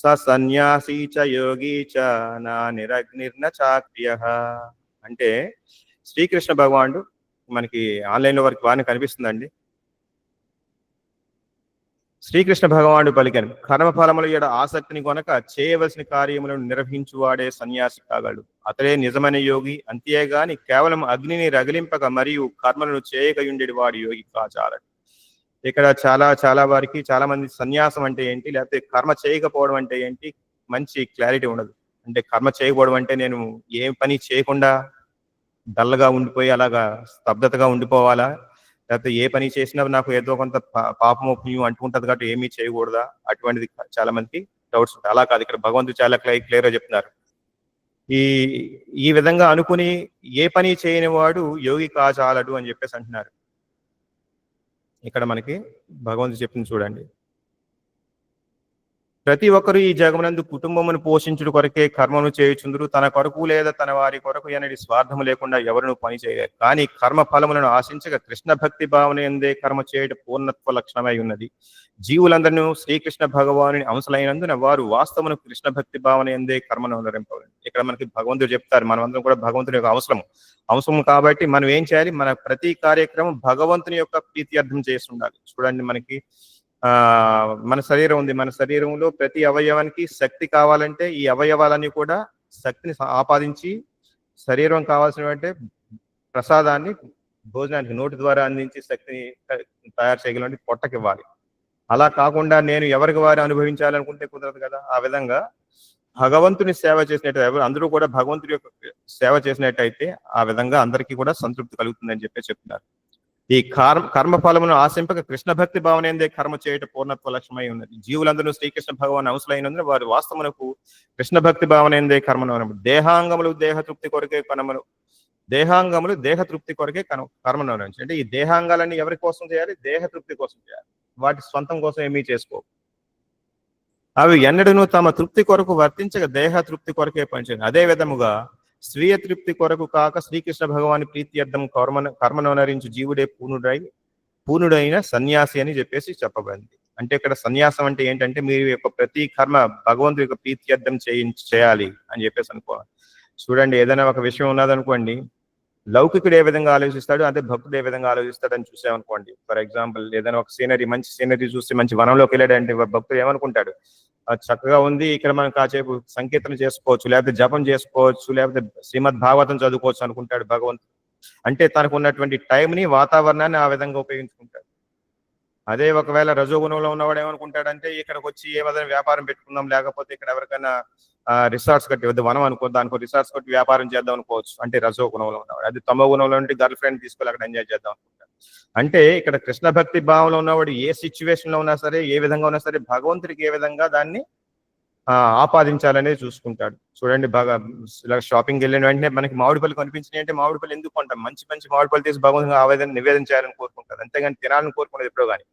స సన్యాసీ చ యోగి చ నా నిరగ్నిర్న చాక్రియః. అంటే శ్రీకృష్ణ భగవానుడు మనకి ఆన్లైన్ లో వరకు బాగానే కనిపిస్తుందండి. శ్రీకృష్ణ భగవానుడు పలికాను, కర్మఫలముల యొక్క ఆసక్తిని కొనక చేయవలసిన కార్యములను నిర్వహించువాడే సన్యాసి కాగలడు. అతడే నిజమైన యోగి. అంతేగాని కేవలం అగ్నిని రగిలింపక మరియు కర్మలను చేయకయుండేది వాడి యోగి కాచాలడు. ఇక్కడ చాలా వారికి చాలా మంది సన్యాసం అంటే ఏంటి, లేకపోతే కర్మ చేయకపోవడం అంటే ఏంటి మంచి క్లారిటీ ఉండదు. అంటే కర్మ చేయకపోవడం అంటే నేను ఏ పని చేయకుండా డల్గా ఉండిపోయి అలాగా స్తబ్దతగా ఉండిపోవాలా, లేకపోతే ఏ పని చేసినా నాకు ఏదో కొంత పాపము పుణ్యం అంటుకుంటది కాబట్టి ఏమీ చేయకూడదా, అటువంటిది చాలా మందికి డౌట్స్ ఉంటాయి. అలా కాదు, ఇక్కడ భగవంతుడు చాలా క్లియర్ గా చెప్తున్నారు. ఈ విధంగా అనుకుని ఏ పని చేయని వాడు యోగి కాచాలడు అని చెప్పేసి అంటున్నారు. ఇక్కడ మనకి భగవంతుడు చెప్పింది చూడండి. ప్రతి ఒక్కరు ఈ జగమునందు కుటుంబమును పోషించుడు కొరకే కర్మను చేయుచుందురు. తన కొరకు లేదా తన వారి కొరకు అనేది స్వార్థము లేకుండా ఎవరును పని చేయలేరు. కానీ కర్మ ఫలములను ఆశించగా కృష్ణ భక్తి భావన ఎందే కర్మ చేయడం పూర్ణత్వ లక్షణమై ఉన్నది. జీవులందరూ శ్రీకృష్ణ భగవానుని అంశలైనందున వారు వాస్తవమును కృష్ణ భక్తి భావన ఎందే కర్మను అనుసరింపవాలి. ఇక్కడ మనకి భగవంతుడు చెప్తారు, మనమందరం కూడా భగవంతుని యొక్క అంశము కాబట్టి మనం ఏం చేయాలి? మన ప్రతి కార్యక్రమం భగవంతుని యొక్క ప్రీత్యర్థం చేసి ఉండాలి. చూడండి, మనకి మన శరీరం ఉంది. మన శరీరంలో ప్రతి అవయవానికి శక్తి కావాలంటే ఈ అవయవాలన్నీ కూడా శక్తిని ఆపాదించి శరీరం కావాల్సినటువంటి ప్రసాదాన్ని భోజనానికి నోటి ద్వారా అందించి శక్తిని తయారు చేయగలంటే పొట్టకివ్వాలి. అలా కాకుండా నేను ఎవరికి వారు అనుభవించాలనుకుంటే కుదరదు కదా. ఆ విధంగా భగవంతుని సేవ చేసినట్టు అందరూ కూడా భగవంతుడి యొక్క సేవ చేసినట్టయితే ఆ విధంగా అందరికీ కూడా సంతృప్తి కలుగుతుందని చెప్తున్నారు. ఈ కర్మ ఫలమును ఆశింపక కృష్ణ భక్తి భావన ఎందే కర్మ చేయటం పూర్ణత్వ లక్ష్యమై ఉన్నది. జీవులందరూ శ్రీకృష్ణ భగవాన్ అంశలైనందున వారు వాస్తవమునకు కృష్ణ భక్తి భావన ఎందే కర్మను దేహాంగములు దేహ తృప్తి కొరకే దేహ తృప్తి కొరకే కర్మను అనుభవించి. అంటే ఈ దేహాంగాలన్నీ ఎవరి కోసం చేయాలి? దేహ తృప్తి కోసం చేయాలి. వాటి స్వంతం కోసం ఏమీ చేసుకో. అవి ఎన్నడూ తమ తృప్తి కొరకు వర్తించక దేహ తృప్తి కొరకే పనిచేయాలి. అదే విధముగా స్వీయ తృప్తి కొరకు కాక శ్రీకృష్ణ భగవాని ప్రీత్యర్థం కర్మను అనరించు జీవుడే పూర్ణుడైన సన్యాసి అని చెప్పబడింది. అంటే ఇక్కడ సన్యాసం అంటే ఏంటంటే మీరు యొక్క ప్రతి కర్మ భగవంతుడి యొక్క ప్రీత్యర్థం చేయాలి అని చెప్పేసి అనుకోవాలి. చూడండి, ఏదైనా ఒక విషయం ఉన్నదనుకోండి, లౌకికుడు ఏ విధంగా ఆలోచిస్తాడు అంటే భక్తుడు ఏ విధంగా ఆలోచిస్తాడు అని చూసామనుకోండి. ఫర్ ఎగ్జాంపుల్, ఏదైనా ఒక మంచి సీనరీ చూసి మంచి వనంలోకి వెళ్ళాడంటే భక్తుడు ఏమనుకుంటాడు? చక్కగా ఉంది, ఇక్కడ మనం కాసేపు సంకీర్తన చేసుకోవచ్చు, లేకపోతే జపం చేసుకోవచ్చు, లేకపోతే శ్రీమద్ భాగవతం చదువుకోవచ్చు అనుకుంటాడు భగవంతుడు. అంటే తనకు ఉన్నటువంటి టైంని, వాతావరణాన్ని ఆ విధంగా ఉపయోగించుకుంటాడు. అదే ఒకవేళ రజోగుణంలో ఉన్నవాడు ఏమనుకుంటాడంటే ఇక్కడికి వచ్చి ఏదైనా వ్యాపారం పెట్టుకుందాం, లేకపోతే ఇక్కడ ఎవరికైనా రిసార్ట్స్ కట్టి వద్దు వనం అనుకో, దానికో రిసార్ట్స్ కట్టి వ్యాపారం చేద్దాం అనుకోవచ్చు. అంటే రజో గుణంలో ఉన్నవాడు. అది తమో గుణంలో ఉంటే గర్ల్ ఫ్రెండ్ తీసుకొని అక్కడ ఎంజాయ్ చేద్దాం అనుకుంటాడు. అంటే ఇక్కడ కృష్ణ భక్తి భావంలో ఉన్నవాడు ఏ సిచ్యువేషన్ లో ఉన్నా సరే, ఏ విధంగా ఉన్నా సరే, భగవంతుడికి ఏ విధంగా దాన్ని ఆపాదించాలనేది చూసుకుంటాడు. చూడండి, బాగా ఇలా షాపింగ్కి వెళ్ళిన వెంటనే మనకి మామిడి పళ్ళు కనిపించినాయి అంటే మామిడి పళ్ళు ఎందుకు కొంటాం? మంచి మంచి మామిడి పళ్ళు తీసి భగవంతుని ఆవేదన నివేదన చేయాలని కోరుకుంటారు. అంతేగాని తినాలని కోరుకునేది ఎప్పుడో కానీ.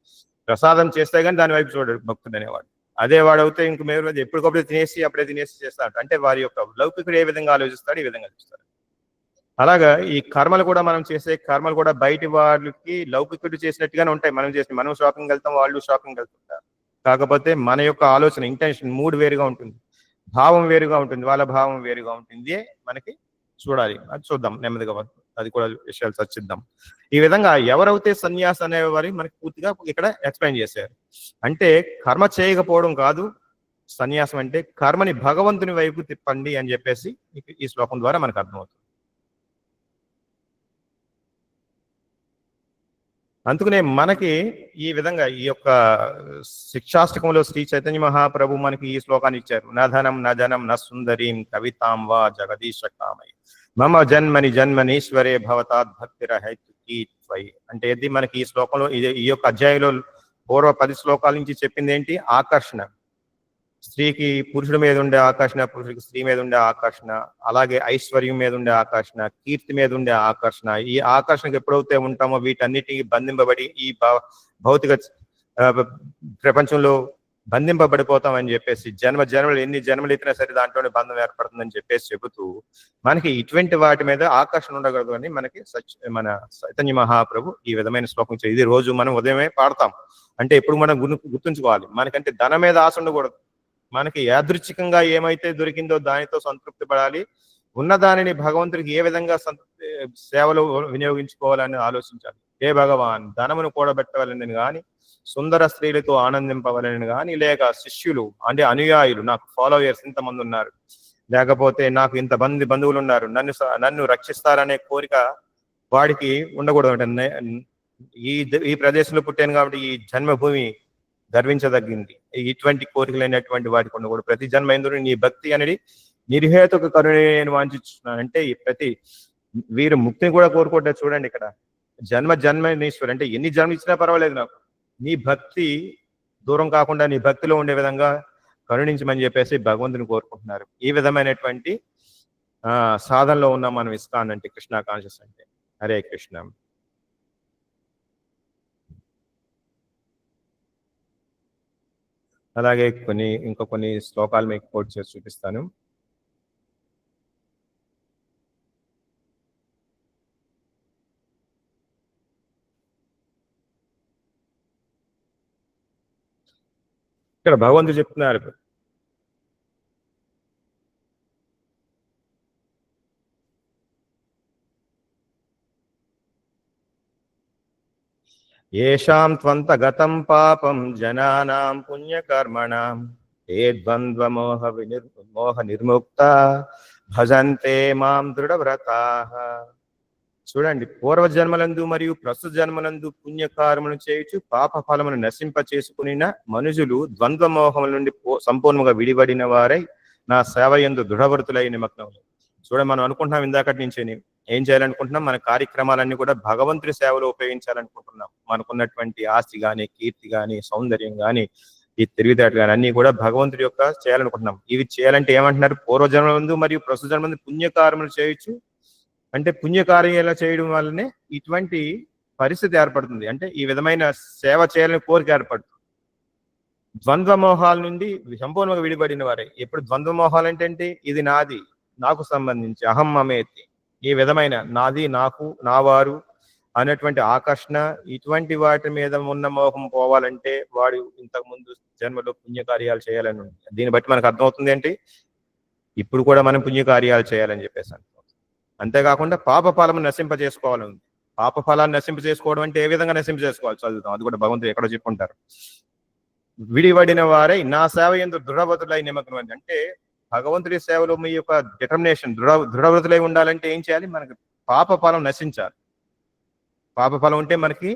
ప్రసాదం చేస్తే కానీ దాని వైపు చూడడు భక్తుడు అనేవాడు. అదే వాడవుతే ఇంక మేము ఎప్పటికప్పుడు అప్పుడే తినేసి చేస్తాడు. అంటే వారి యొక్క లౌకికుడు ఏ విధంగా ఆలోచిస్తాడు, ఈ విధంగా చూస్తాడు. అలాగా ఈ కర్మలు కూడా, మనం చేసే కర్మలు కూడా బయటి వాళ్ళకి లౌకికుడు చేసినట్టుగానే ఉంటాయి. మనం షాపింగ్ వెళ్తాం, వాళ్ళు షాపింగ్ వెళ్తుంటారు. కాకపోతే మన యొక్క ఆలోచన, ఇంటెన్షన్, మూడ్ వేరుగా ఉంటుంది, భావం వేరుగా ఉంటుంది, వాళ్ళ భావం వేరుగా ఉంటుంది. మనకి చూడాలి, అది చూద్దాం నెమ్మదిగా, అది కూడా విషయాలు చర్చిద్దాం. ఈ విధంగా ఎవరైతే సన్యాసి అనేవారి మనకి పూర్తిగా ఇక్కడ ఎక్స్ప్లెయిన్ చేశారు. అంటే కర్మ చేయకపోవడం కాదు సన్యాసం అంటే, కర్మని భగవంతుని వైపు తిప్పండి అని చెప్పేసి ఈ శ్లోకం ద్వారా మనకు అర్థమవుతుంది. అందుకనే మనకి ఈ విధంగా ఈ యొక్క శిక్షాష్టకంలో శ్రీ చైతన్య మహాప్రభు మనకి ఈ శ్లోకాన్ని ఇచ్చారు. నధనం నజనం న సుందరీం కవితాం వా జగదీశ కామై మమ జన్మనీశ్వరే భవతాత్ భక్తిరహైత్వై. అంటే ఇది మనకి ఈ శ్లోకంలో, ఈ యొక్క అధ్యాయంలో పూర్వ 10 శ్లోకాల నుంచి చెప్పింది ఏంటి? ఆకర్షణ. స్త్రీకి పురుషుడి మీద ఉండే ఆకర్షణ, పురుషుడికి స్త్రీ మీద ఉండే ఆకర్షణ, అలాగే ఐశ్వర్యం మీద ఉండే ఆకర్షణ, కీర్తి మీద ఉండే ఆకర్షణ. ఈ ఆకర్షణకు ఎప్పుడైతే ఉంటామో వీటన్నిటికీ బంధింపబడి ఈ భౌతిక ప్రపంచంలో బంధింపబడిపోతామని చెప్పేసి, జన్మలు ఎన్ని జన్మలు ఎత్తినా సరే దాంట్లోనే బంధం ఏర్పడుతుందని చెప్పేసి చెబుతూ మనకి ఇటువంటి వాటి మీద ఆకర్షణ ఉండగలదు అని మనకి మన చైతన్య మహాప్రభు ఈ విధమైన శ్లోకం ఇది రోజు మనం ఉదయమే పాడతాం. అంటే ఎప్పుడు మనం గుర్తుంచుకోవాలి, మనకంటే ధనం మీద ఆశ ఉండకూడదు. మనకి యాదృచ్ఛికంగా ఏమైతే దొరికిందో దానితో సంతృప్తి పడాలి. ఉన్న దానిని భగవంతుడికి ఏ విధంగా సేవలు వినియోగించుకోవాలని ఆలోచించాలి. ఏ భగవాన్, ధనమును కూడబెట్టవాలని కానీ, సుందర స్త్రీలతో ఆనందింపవాలని కానీ, లేక శిష్యులు అంటే అనుయాయులు, నాకు ఫాలోయర్స్ ఇంతమంది ఉన్నారు, లేకపోతే నాకు ఇంత బంధువులు ఉన్నారు, నన్ను రక్షిస్తారనే కోరిక వాడికి ఉండకూడదు. ఈ ప్రదేశంలో పుట్టాను కాబట్టి ఈ జన్మభూమి గర్వించదగ్గింది, ఇటువంటి కోరికలైనటువంటి వాటికి ఉండకూడదు. ప్రతి జన్మ ఎందుకు నీ భక్తి అనేది నిర్హేతుక కరుణ నేను వాంఛిస్తున్నాను. అంటే ప్రతి వీరు ముక్తిని కూడా కోరుకుంటారు. చూడండి, ఇక్కడ జన్మనీశ్వరు అంటే ఎన్ని జన్మ ఇచ్చినా పర్వాలేదు, నాకు నీ భక్తి దూరం కాకుండా నీ భక్తిలో ఉండే విధంగా కరుణించమని చెప్పేసి భగవంతుని కోరుకుంటున్నారు. ఈ విధమైనటువంటి సాధనలో ఉన్న మనం ఇస్కాన్ అంటే, కృష్ణ కాన్షియస్ అంటే. హరే కృష్ణ. అలాగే ఇంకా కొన్ని శ్లోకాలు మీకు కోట్ చేసి చూపిస్తాను. ఇక్కడ భగవంతుడు చెప్తున్నారు, ఏషాం త్వంత గతం పాపం జనానాం పుణ్యకర్మణాం ఏ ద్వంద్వమోహ మోహ నిర్ముక్త భజంతే మాం దృఢవ్రతాః. చూడండి, పూర్వజన్మలందు మరియు ప్రస్తుత జన్మలందు పుణ్యకార్యములను చేయుచు పాప ఫలమును నశింప చేసుకునిన మనుషులు ద్వంద్వమోహముల నుండి సంపూర్ణంగా విడిపడిన వారై నా సేవ యందు దృఢవ్రతులై నిమగ్నములు. చూడండి, మనం అనుకుంటున్నాం ఇందాకటి నుంచి ఏం చేయాలనుకుంటున్నాం, మన కార్యక్రమాలన్నీ కూడా భగవంతుడి సేవలో ఉపయోగించాలనుకుంటున్నాం. మనకున్నటువంటి ఆస్తి గాని, కీర్తి గాని, సౌందర్యం గాని, ఈ తెలివితేటలు కానీ అన్ని కూడా భగవంతుడి యొక్క చేయాలనుకుంటున్నాం. ఇవి చేయాలంటే ఏమంటున్నారు, పూర్వజన్మలందు మరియు ప్రస్తుత జన్మలందు పుణ్యకార్యములు చేయొచ్చు. అంటే పుణ్యకార్యాలు చేయడం వల్లనే ఇటువంటి పరిస్థితి ఏర్పడుతుంది. అంటే ఈ విధమైన సేవ చేయాలని కోరిక ఏర్పడుతుంది. ద్వంద్వమోహాల నుండి సంపూర్ణంగా విడిపడిన వారే. ఎప్పుడు ద్వంద్వమోహాలు అంటే ఇది నాది, నాకు సంబంధించి, అహం మమేతి, ఈ విధమైన నాది, నాకు, నా వారు అనేటువంటి ఆకర్షణ, ఇటువంటి వాటి మీద ఉన్న మోహం పోవాలంటే వాడు ఇంతకు ముందు జన్మలో పుణ్యకార్యాలు చేయాలని ఉంది. దీన్ని బట్టి మనకు అర్థమవుతుంది ఏంటి, ఇప్పుడు కూడా మనం పుణ్యకార్యాలు చేయాలని చెప్పేసి. అంతేకాకుండా పాప ఫలము నశింప చేసుకోవాలని ఉంది. పాప ఫలాన్ని నశింప చేసుకోవడం అంటే ఏ విధంగా నశింప చేసుకోవాలి చదువుతాం, అది కూడా భగవంతుడు ఎక్కడో చెప్పుకుంటారు. విడివడిన వారై నా సేవ యందు దృఢవ్రతులై నిమగ్నం. అంటే భగవంతుడి సేవలో మీ యొక్క డిటర్మినేషన్ దృఢవ్రతులై ఉండాలంటే ఏం చేయాలి, మనకి పాప ఫలం నశించాలి. పాప ఫలం ఉంటే మనకి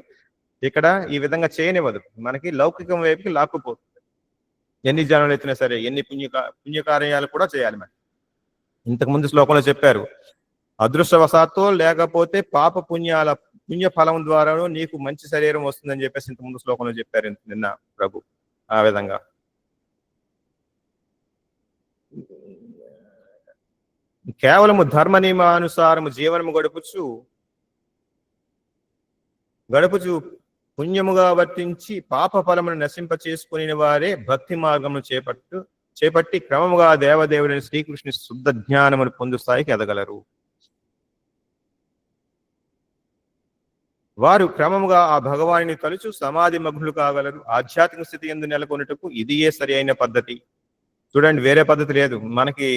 ఇక్కడ ఈ విధంగా చేయనివ్వదు, మనకి లౌకికం వైపుకి లాక్కుపోతుంది. ఎన్ని జనాలు ఎత్తినా సరే, ఎన్ని పుణ్యకార్యాలు కూడా చేయాలి. మరి ఇంతకు ముందు శ్లోకంలో చెప్పారు, అదృష్టవశాత్తు లేకపోతే పుణ్య ఫలం ద్వారా నీకు మంచి శరీరం వస్తుందని చెప్పేసి ఇంత ముందు శ్లోకంలో చెప్పారు నిన్న ప్రభు. ఆ విధంగా కేవలము ధర్మ నియమానుసారము జీవనము గడుపుచు పుణ్యముగా వర్తించి పాప ఫలమును నశింప చేసుకుని వారే భక్తి మార్గమును చేపట్టి క్రమముగా దేవదేవుడైన శ్రీకృష్ణుని శుద్ధ జ్ఞానమును పొందు స్థాయికి ఎదగలరు. వారు క్రమముగా ఆ భగవాని తలుచు సమాధి మగ్నులు కాగలరు. ఆధ్యాత్మిక స్థితి యందు నెలకొనుటకు ఇదియే సరి అయిన పద్ధతి. చూడండి, వేరే పద్ధతి లేదు. మనకి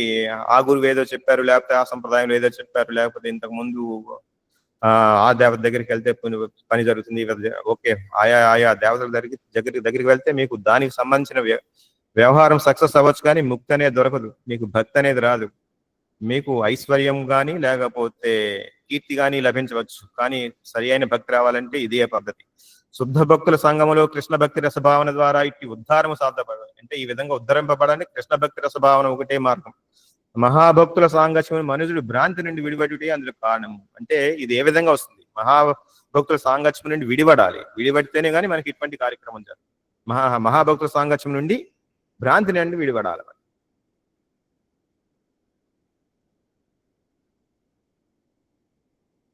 ఆ గురువు ఏదో చెప్పారు, లేకపోతే ఆ సంప్రదాయంలో ఏదో చెప్పారు, లేకపోతే ఇంతకు ముందు ఆ దేవత దగ్గరికి వెళ్తే పని జరుగుతుంది. ఓకే, ఆయా దేవతల దగ్గరికి వెళ్తే మీకు దానికి సంబంధించిన వ్యవహారం సక్సెస్ అవ్వచ్చు, కానీ ముక్తి అనేది దొరకదు, మీకు భక్తి అనేది రాదు. మీకు ఐశ్వర్యం కానీ లేకపోతే కీర్తి కానీ లభించవచ్చు, కానీ సరి అయిన భక్తి రావాలంటే ఇదే పద్ధతి. శుద్ధ భక్తుల సంఘములో కృష్ణ భక్తి రసభావన ద్వారా ఇట్టి ఉద్ధారము సాధ్యపడాలి. అంటే ఈ విధంగా ఉద్ధరింపబడడానికి కృష్ణ భక్తి రసభావన ఒకటే మార్గం. మహాభక్తుల సాంగత్యం మనుషుడు భ్రాంతి నుండి విడిపడుటే అందులో కారణం. అంటే ఇది ఏ విధంగా వస్తుంది, మహాభక్తుల సాంగత్యం నుండి విడిపడితేనే కానీ మనకి ఇటువంటి కార్యక్రమం జరుగుతుంది. మహాభక్తుల సాంగత్యం నుండి భ్రాంతి నుండి విడిపడాలి.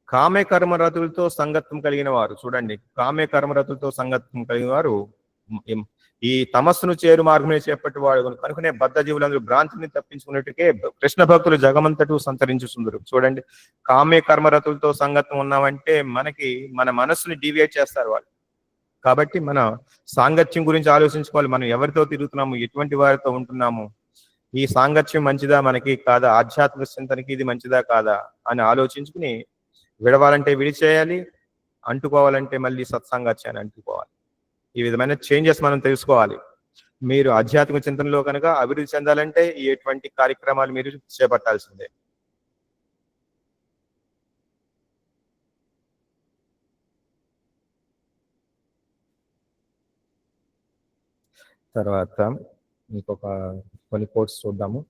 కామ్య కర్మరతులతో సంగత్వం కలిగిన వారు, చూడండి, కామ్య కర్మరతులతో సంగత్వం కలిగిన వారు ఈ తమస్సును చేరు మార్గమే చేపట్టి వాడు కనుకనే బద్ధ జీవులందరూ భ్రాంతిని తప్పించుకున్నట్టుకే కృష్ణ భక్తులు జగమంతటూ సంతరించుతుందరు. చూడండి, కామ్య కర్మరతులతో సంగత్వం ఉన్నామంటే మన మనస్సుని డీవియేట్ చేస్తారు వాళ్ళు. కాబట్టి మన సాంగత్యం గురించి ఆలోచించుకోవాలి. మనం ఎవరితో తిరుగుతున్నాము, ఎటువంటి వారితో ఉంటున్నాము, ఈ సాంగత్యం మంచిదా మనకి కాదా, ఆధ్యాత్మిక చింతనకి ఇది మంచిదా కాదా అని ఆలోచించుకుని విడవాలంటే విడిచేయాలి, అంటుకోవాలంటే మళ్ళీ సత్సంగత్యాన్ని అంటుకోవాలి. ఈ విధమైన చేంజెస్ మనం తెలుసుకోవాలి. మీరు ఆధ్యాత్మిక చింతనలో కనుక అభివృద్ధి చెందాలంటే ఎటువంటి కార్యక్రమాలు మీరు చేపట్టాల్సిందే. తర్వాత ఇంకొక కొన్ని కోట్స్ చూద్దాము.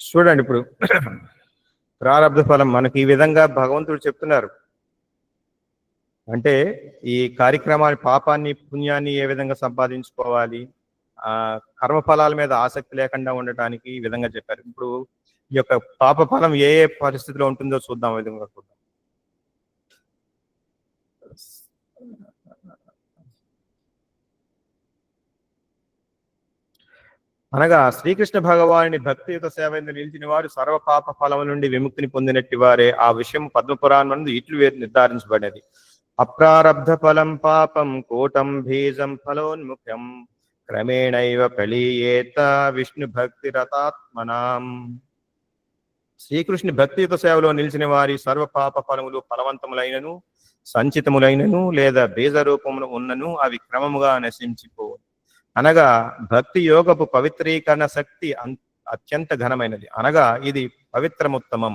చూడండి, ఇప్పుడు ప్రారబ్ధ ఫలం మనకి ఈ విధంగా భగవంతుడు చెప్తున్నారు. అంటే ఈ కార్యక్రమాన్ని, పాపాన్ని పుణ్యాన్ని ఏ విధంగా సంపాదించుకోవాలి, ఆ కర్మ ఫలాల మీద ఆసక్తి లేకుండా ఉండటానికి ఈ విధంగా చెప్పారు. ఇప్పుడు ఈ యొక్క పాప ఫలం ఏ ఏ పరిస్థితిలో ఉంటుందో చూద్దాం. ఈ విధంగా చూద్దాం. అనగా శ్రీకృష్ణ భగవాని భక్తియుత సేవ నిలిచిన వారు సర్వ పాప ఫలం నుండి విముక్తిని పొందినట్టు వారే. ఆ విషయం పద్మపురాణం నందు ఇట్లు నిర్ధారించబడినది. అప్రారబ్ధ ఫలం పాపం కోటం బీజం ఫలోన్ముఖ్యం క్రమేణైవ ప్రళీయేత విష్ణు భక్తి రతాత్మనాం. శ్రీకృష్ణుని భక్తియుత సేవలో నిలిచిన వారి సర్వ పాప ఫలములు ఫలవంతములైనను సంచితములైనను లేదా బీజ రూపములు ఉన్నను అవి క్రమముగా నశించిపో. అనగా భక్తి యోగపు పవిత్రీకరణ శక్తి అత్యంత ఘనమైనది. అనగా ఇది పవిత్రముత్తమం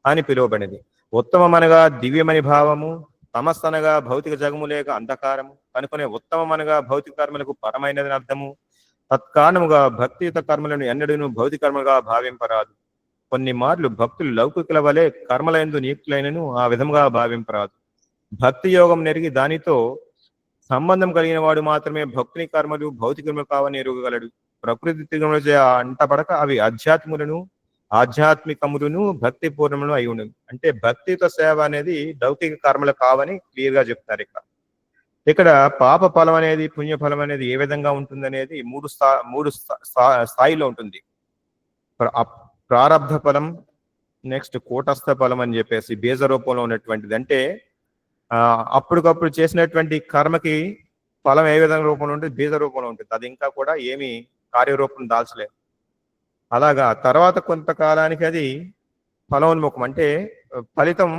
అని పిలువబడినది. ఉత్తమం అనగా దివ్యమని భావము, తమస్ అనగా భౌతిక జగము లేక అంధకారము కనుకొనే ఉత్తమం అనగా భౌతిక కర్మలకు పరమైనదని అర్థము. తత్కారణముగా భక్తియుత కర్మలను ఎన్నడూను భౌతిక కర్మలుగా భావింపరాదు. కొన్ని మార్లు భక్తులు లౌకికుల వలె కర్మలందు నియుక్తులైనను ఆ విధముగా భావింపరాదు. భక్తి యోగం నెరిగి దానితో సంబంధం కలిగిన వాడు మాత్రమే భక్తుని కర్మలు భౌతికములు కావని ఎరుగగలడు. ప్రకృతి అంటపడక అవి ఆధ్యాత్మికములను భక్తి పూర్ణములు అయి ఉండదు. అంటే భక్తితో సేవ అనేది లౌకిక కర్మలు కావని క్లియర్ గా చెప్తున్నారు. ఇక్కడ పాప ఫలం అనేది పుణ్య ఫలం అనేది ఏ విధంగా ఉంటుంది అనేది మూడు స్థాయిలో ఉంటుంది. ప్రారబ్ధ ఫలం, నెక్స్ట్ కూటస్థ ఫలం అని చెప్పేసి బీజ రూపంలో ఉన్నటువంటిది. అంటే అప్పటికప్పుడు చేసినటువంటి కర్మకి ఫలం ఏ విధంగా రూపంలో ఉంటుంది, బీజ రూపంలో ఉంటుంది. అది ఇంకా కూడా ఏమి కార్యరూపం దాల్చలేదు. అలాగా తర్వాత కొంతకాలానికి అది ఫలోన్ముఖం, అంటే ఫలితం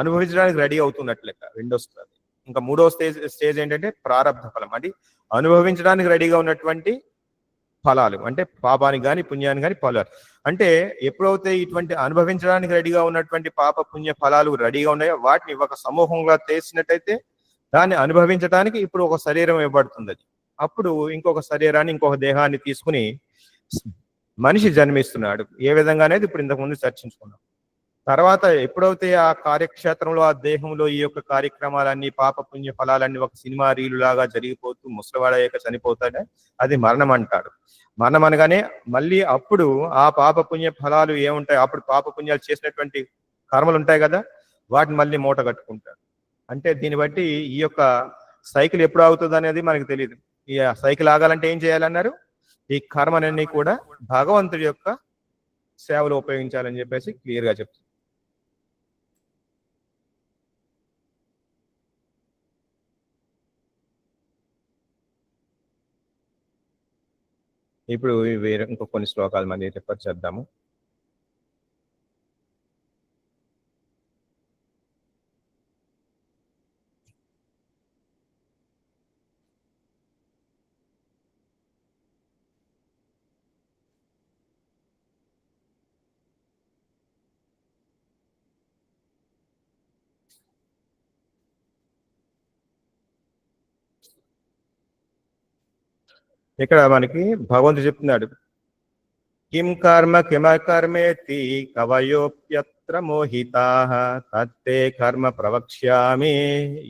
అనుభవించడానికి రెడీ అవుతున్నట్లు లెక్క. రెండో స్థాయి. ఇంకా మూడో స్టేజ్ ఏంటంటే ప్రారబ్ధ ఫలం, అంటే అనుభవించడానికి రెడీగా ఉన్నటువంటి ఫలాలు, అంటే పాపానికి కానీ పుణ్యానికి కానీ ఫలాలు. అంటే ఎప్పుడైతే ఇటువంటి అనుభవించడానికి రెడీగా ఉన్నటువంటి పాప పుణ్య ఫలాలు రెడీగా ఉన్నాయో వాటిని ఒక సమూహంగా చేసినట్టయితే దాన్ని అనుభవించడానికి ఇప్పుడు ఒక శరీరం ఇవ్వబడుతుంది. అది అప్పుడు ఇంకొక శరీరాన్ని, ఇంకొక దేహాన్ని తీసుకుని మనిషి జన్మిస్తున్నాడు. ఏ విధంగా అనేది ఇప్పుడు ఇంతకుముందు చర్చించుకున్నాం. తర్వాత ఎప్పుడైతే ఆ కార్యక్షేత్రంలో, ఆ దేహంలో ఈ యొక్క కార్యక్రమాలన్నీ, పాప పుణ్య ఫలాలన్నీ ఒక సినిమా రీలు లాగా జరిగిపోతూ ముసలివాడయ్యాక చనిపోతాడే, అది మరణం అంటాడు. మరణం అనగానే మళ్ళీ అప్పుడు ఆ పాప పుణ్య ఫలాలు ఏముంటాయి, అప్పుడు పాప పుణ్యాలు చేసినటువంటి కర్మలు ఉంటాయి కదా, వాటిని మళ్ళీ మూట కట్టుకుంటాడు. అంటే దీన్ని బట్టి ఈ యొక్క సైకిల్ ఎప్పుడు అవుతుంది అనేది మనకు తెలియదు. ఈ సైకిల్ ఆగాలంటే ఏం చేయాలన్నారు, ఈ కర్మలన్నీ కూడా భగవంతుడి యొక్క సేవలో ఉపయోగించాలని చెప్పేసి క్లియర్ గా చెప్తుంది. ఇప్పుడు వేరే ఇంకో కొన్ని శ్లోకాలు మళ్ళీ రిఫర్ చేద్దాము. ఇక్కడ మనకి భగవంతుడు చెప్తున్నాడు, కిం కర్మ కిమకర్మేతి కవయోప్యత్ర మోహితాః తత్తే కర్మ ప్రవక్ష్యామి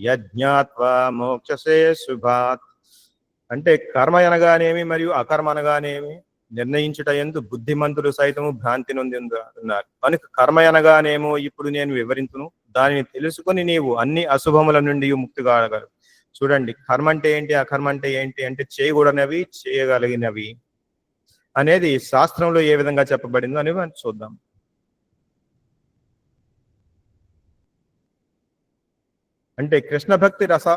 యజ్ఞాత్వా మోక్షసే శుభాత్. అంటే కర్మ అనగానేమి మరియు అకర్మ అనగానేమి నిర్ణయించుట యందు బుద్ధిమంతులు సైతము భ్రాంతి నొంది ఉన్నారు. కనుక కర్మ అనగానేమో ఇప్పుడు నేను వివరించును, దానిని తెలుసుకొని నీవు అన్ని అశుభముల నుండి ముక్తి కాగలవు. చూడండి, కర్మ అంటే ఏంటి, అకర్మ అంటే ఏంటి అంటే చేయకూడనవి, చేయగలిగినవి అనేది శాస్త్రంలో ఏ విధంగా చెప్పబడిందో అని మనం చూద్దాం. అంటే కృష్ణ భక్తి రస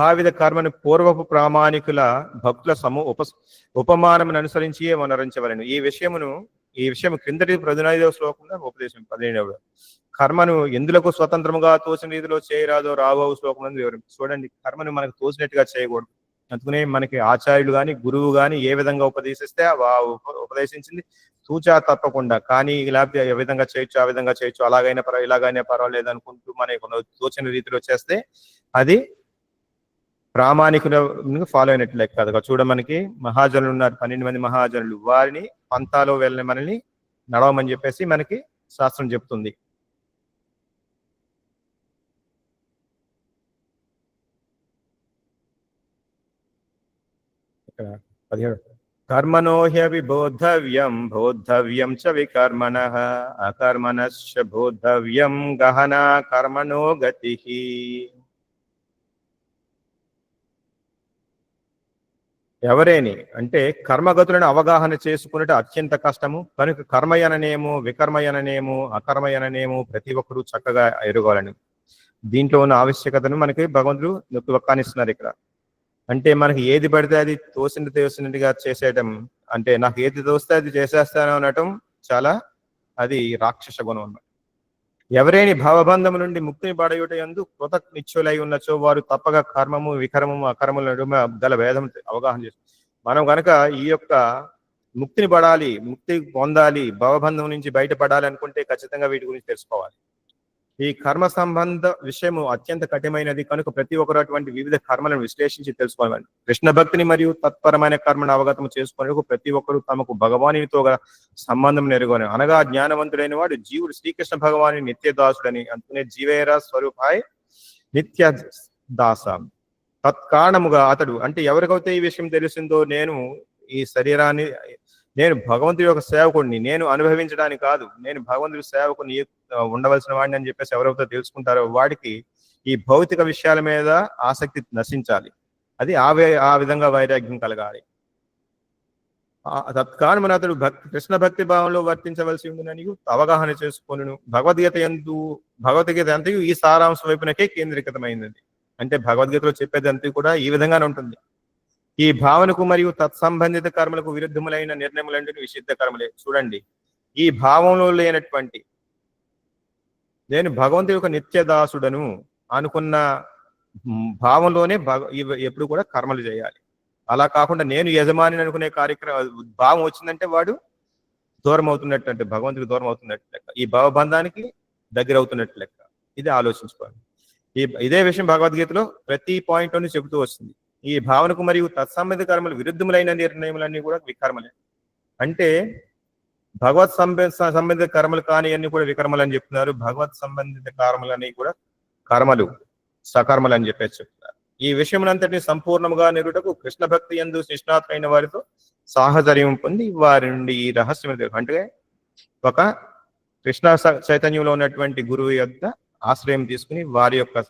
భావిత కర్మను పూర్వపు ప్రామాణికుల భక్తుల ఉపమానమును అనుసరించి మనరించవలను. ఈ విషయం క్రిందటి 15వ శ్లోకంలో ఉపదేశం 17వ. కర్మను ఎందులకు స్వతంత్రముగా తోచిన రీతిలో చేయరాదో రాబో శ్లోకం వివరం. చూడండి, కర్మను మనకు తోచినట్టుగా చేయకూడదు. అందుకనే మనకి ఆచార్యులు కానీ గురువు కానీ ఏ విధంగా ఉపదేశిస్తే ఉపదేశించింది తూచా తప్పకుండా, కానీ ఇలా ఏ విధంగా చేయొచ్చు, ఆ విధంగా చేయొచ్చు, అలాగైనా పర్వాలేదు, ఇలాగైనా పర్వాలేదు అనుకుంటూ మనకు తోచిన రీతిలో చేస్తే అది ప్రామాణికులను ఫాలో అయినట్లు లెక్క కాదు. చూడ మనకి మహాజనులు ఉన్నారు, 12 మంది మహాజనులు. వారిని పంతాలో వెళ్ళని మనల్ని నడవమని చెప్పేసి మనకి శాస్త్రం చెప్తుంది. ఇక్కడ 17 కర్మణో హ్యపి బోద్ధవ్యం బోద్ధవ్యం చ వికర్మణః అకర్మణశ్చ బోద్ధవ్యం గహనా కర్మణో గతిః. ఎవరేని అంటే కర్మగతులను అవగాహన చేసుకున్నట్టు అత్యంత కష్టము కనుక కర్మయననేమో వికర్మయననేమో అకర్మయననేమో ప్రతి ఒక్కరూ చక్కగా ఎరుగోవాలని దీంట్లో ఉన్న ఆవశ్యకతను మనకి భగవంతుడు నొక్కి వక్కానిస్తున్నారు ఇక్కడ. అంటే మనకి ఏది పడితే అది తోసినట్టుగా చేసేయటం, అంటే నాకు ఏది తోస్తే అది చేసేస్తాను అనటం చాలా అది రాక్షస గుణం అన్నమాట. ఎవరేని భావబంధము నుండి ముక్తిని పడయుట యందు కృతనిశ్చయులై ఉన్నచో వారు తప్పగా కర్మము వికర్మము అకర్మల నడుమ గల భేదం అవగాహన చేస్తారు. మనం కనుక ఈ యొక్క ముక్తిని పడాలి, ముక్తి పొందాలి, భావబంధం నుంచి బయటపడాలి అనుకుంటే ఖచ్చితంగా వీటి గురించి తెలుసుకోవాలి. ఈ కర్మ సంబంధ విషయము అత్యంత కఠినమైనది కనుక ప్రతి ఒక్కరు అటువంటి వివిధ కర్మలను విశ్లేషించి తెలుసుకోవాలి. కృష్ణ భక్తిని మరియు తత్పరమైన కర్మను అవగతం చేసుకునేందుకు ప్రతి ఒక్కరు తమకు భగవానునితో సంబంధం నెరుగని అనగా జ్ఞానవంతుడైన వాడు జీవుడు శ్రీకృష్ణ భగవాని నిత్యదాసుడని అందుకునే జీవేరా స్వరూపాయ్ నిత్య దాస. తత్కారణముగా అతడు అంటే ఎవరికైతే ఈ విషయం తెలిసిందో నేను ఈ శరీరాన్ని నేను భగవంతుడి యొక్క సేవకుడిని, నేను అనుభవించడానికి కాదు, నేను భగవంతుడి సేవకుని ఉండవలసిన వాడిని అని చెప్పేసి ఎవరైతే తెలుసుకుంటారో వాడికి ఈ భౌతిక విషయాల మీద ఆసక్తి నశించాలి. అది ఆ విధంగా వైరాగ్యం కలగాలి. తత్కారణమున అతడు కృష్ణ భక్తి భావంలో వర్తించవలసి ఉందని అవగాహన చేసుకొనును. భగవద్గీత అంతయు ఈ సారాంశం వైపునకే కేంద్రీకృతమైనది. అంటే భగవద్గీతలో చెప్పేది అంతా కూడా ఈ విధంగానే ఉంటుంది. ఈ భావనకు మరియు తత్సంబంధిత కర్మలకు విరుద్ధములైన నిర్ణయములంటే నిషిద్ధ కర్మలే. చూడండి, ఈ భావంలో లేనటువంటి నేను భగవంతుడి యొక్క నిత్యదాసుడను అనుకున్న భావంలోనే ఎప్పుడు కూడా కర్మలు చేయాలి. అలా కాకుండా నేను యజమాని అనుకునే భావం వచ్చిందంటే వాడు దూరం అవుతున్నట్టు, అంటే భగవంతుడికి దూరం అవుతున్నట్టు లెక్క, ఈ భావబంధానికి దగ్గర అవుతున్నట్టు లెక్క. ఇది ఆలోచించుకోవాలి. ఇదే విషయం భగవద్గీతలో ప్రతి పాయింట్లోనే చెబుతూ వస్తుంది. ఈ భావనకు మరియు తత్సంబంధిత కర్మలు విరుద్ధములైన నిర్ణయములన్నీ కూడా వికర్మలే. అంటే భగవత్ సంబంధిత కర్మలు కాని అన్ని కూడా వికర్మలు అని చెప్తున్నారు. భగవత్ సంబంధిత కర్మలన్నీ కూడా కర్మలు సకర్మలు అని చెప్పేసి చెప్తున్నారు. ఈ విషయమునంతటిని సంపూర్ణముగా నిరుటకు కృష్ణ భక్తి యందు నిష్ణాతులైన వారితో సాహచర్యం పొంది వారి నుండి ఈ రహస్యం అంటే ఒక కృష్ణ చైతన్యంలో ఉన్నటువంటి గురువు యొక్క ఆశ్రయం తీసుకుని వారి యొక్క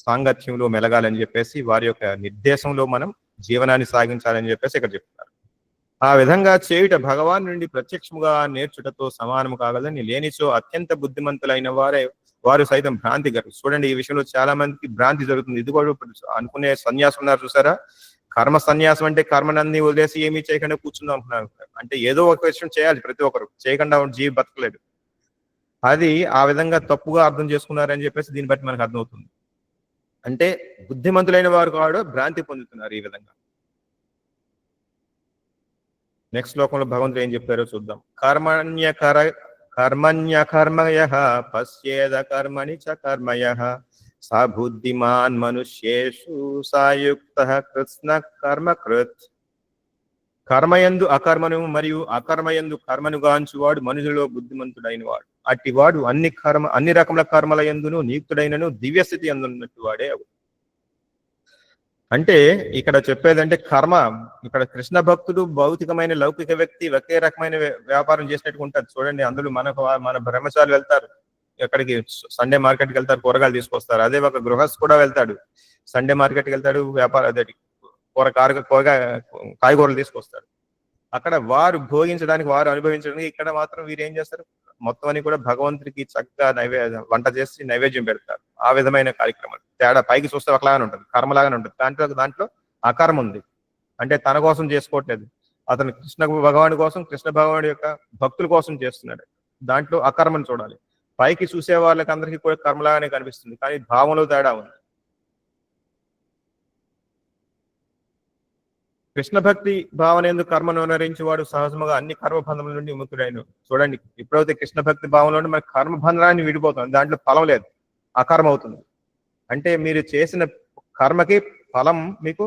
సాంగత్యంలో మెలగాలని చెప్పేసి వారి యొక్క నిర్దేశంలో మనం జీవనాన్ని సాగించాలని చెప్పేసి ఇక్కడ చెప్తున్నారు. ఆ విధంగా చేయుట భగవాన్ నుండి ప్రత్యక్షముగా నేర్చుటతో సమానము కాగలని లేనిచో అత్యంత బుద్ధిమంతులైన వారు సైతం భ్రాంతి గారు. చూడండి, ఈ విషయంలో చాలా మందికి భ్రాంతి జరుగుతుంది. ఇది కూడా అనుకునే సన్యాసం ఉన్నారు చూసారా, కర్మ సన్యాసం అంటే కర్మనన్నీ వదిలేసి ఏమీ చేయకుండా కూర్చుందాం అంటున్నారు. అంటే ఏదో ఒక విషయం చేయాలి, ప్రతి ఒక్కరు చేయకుండా జీవి బతకలేడు. అది ఆ విధంగా తప్పుగా అర్థం చేసుకున్నారని చెప్పేసి దీన్ని బట్టి మనకు అర్థమవుతుంది. అంటే బుద్ధిమంతులైన వారు కూడా భ్రాంతి పొందుతున్నారు ఈ విధంగా. నెక్స్ట్ శ్లోకంలో భగవంతుడు ఏం చెప్తారో చూద్దాం. కర్మణ్యకర్మయః పశ్యేద కర్మణి చ కర్మయః సా బుద్ధిమాన్ మనుష్యేషు సాయుక్తః కృష్ణ కర్మకృత్. కర్మయందు అకర్మను మరియు అకర్మయందు కర్మను గాంచువాడు మనుషులలో బుద్ధిమంతుడైన వాడు. అట్టివాడు అన్ని రకముల కర్మల యందును నియుక్తుడైనను దివ్యస్థితి అందున్నట్టు వాడే. అంటే ఇక్కడ చెప్పేదంటే కర్మ, ఇక్కడ కృష్ణ భక్తుడు భౌతికమైన లౌకిక వ్యక్తి ఒకే రకమైన వ్యాపారం చేసినట్టు ఉంటారు. చూడండి, అందులో మన బ్రహ్మచారులు వెళ్తారు ఎక్కడికి, సండే మార్కెట్కి వెళ్తారు, కూరగాయలు తీసుకొస్తారు. అదే ఒక గృహస్థు కూడా వెళ్తాడు, సండే మార్కెట్కి వెళ్తాడు, అదే కాయగూరలు తీసుకొస్తాడు. అక్కడ వారు భోగించడానికి, వారు అనుభవించడానికి, ఇక్కడ మాత్రం వీరు ఏం చేస్తారు, మొత్తం అని కూడా భగవంతుడికి చక్కగా వంట చేసి నైవేద్యం పెడతారు. ఆ విధమైన కార్యక్రమాలు. తేడా పైకి చూస్తే ఒకలాగానే ఉంటుంది, కర్మలాగానే ఉంటుంది. దాంట్లో అకర్మ ఉంది, అంటే తన కోసం చేసుకోవట్లేదు, అతను కృష్ణ భగవానుడి కోసం, కృష్ణ భగవానుడి యొక్క భక్తుల కోసం చేస్తున్నాడు. దాంట్లో అకర్మను చూడాలి. పైకి చూసే వాళ్ళకి అందరికీ కూడా కర్మలాగానే కనిపిస్తుంది, కానీ భావంలో తేడా ఉంది. కృష్ణ భక్తి భావన ఎందుకు కర్మను అనుసరించి వాడు సహజముగా అన్ని కర్మబంధముల నుండి విముక్తుడైన. చూడండి, ఎప్పుడైతే కృష్ణ భక్తి భావనలో మనకి కర్మబంధనాన్ని విడిపోతుంది, దాంట్లో ఫలం లేదు, అకర్మ అవుతుంది. అంటే మీరు చేసిన కర్మకి ఫలం మీకు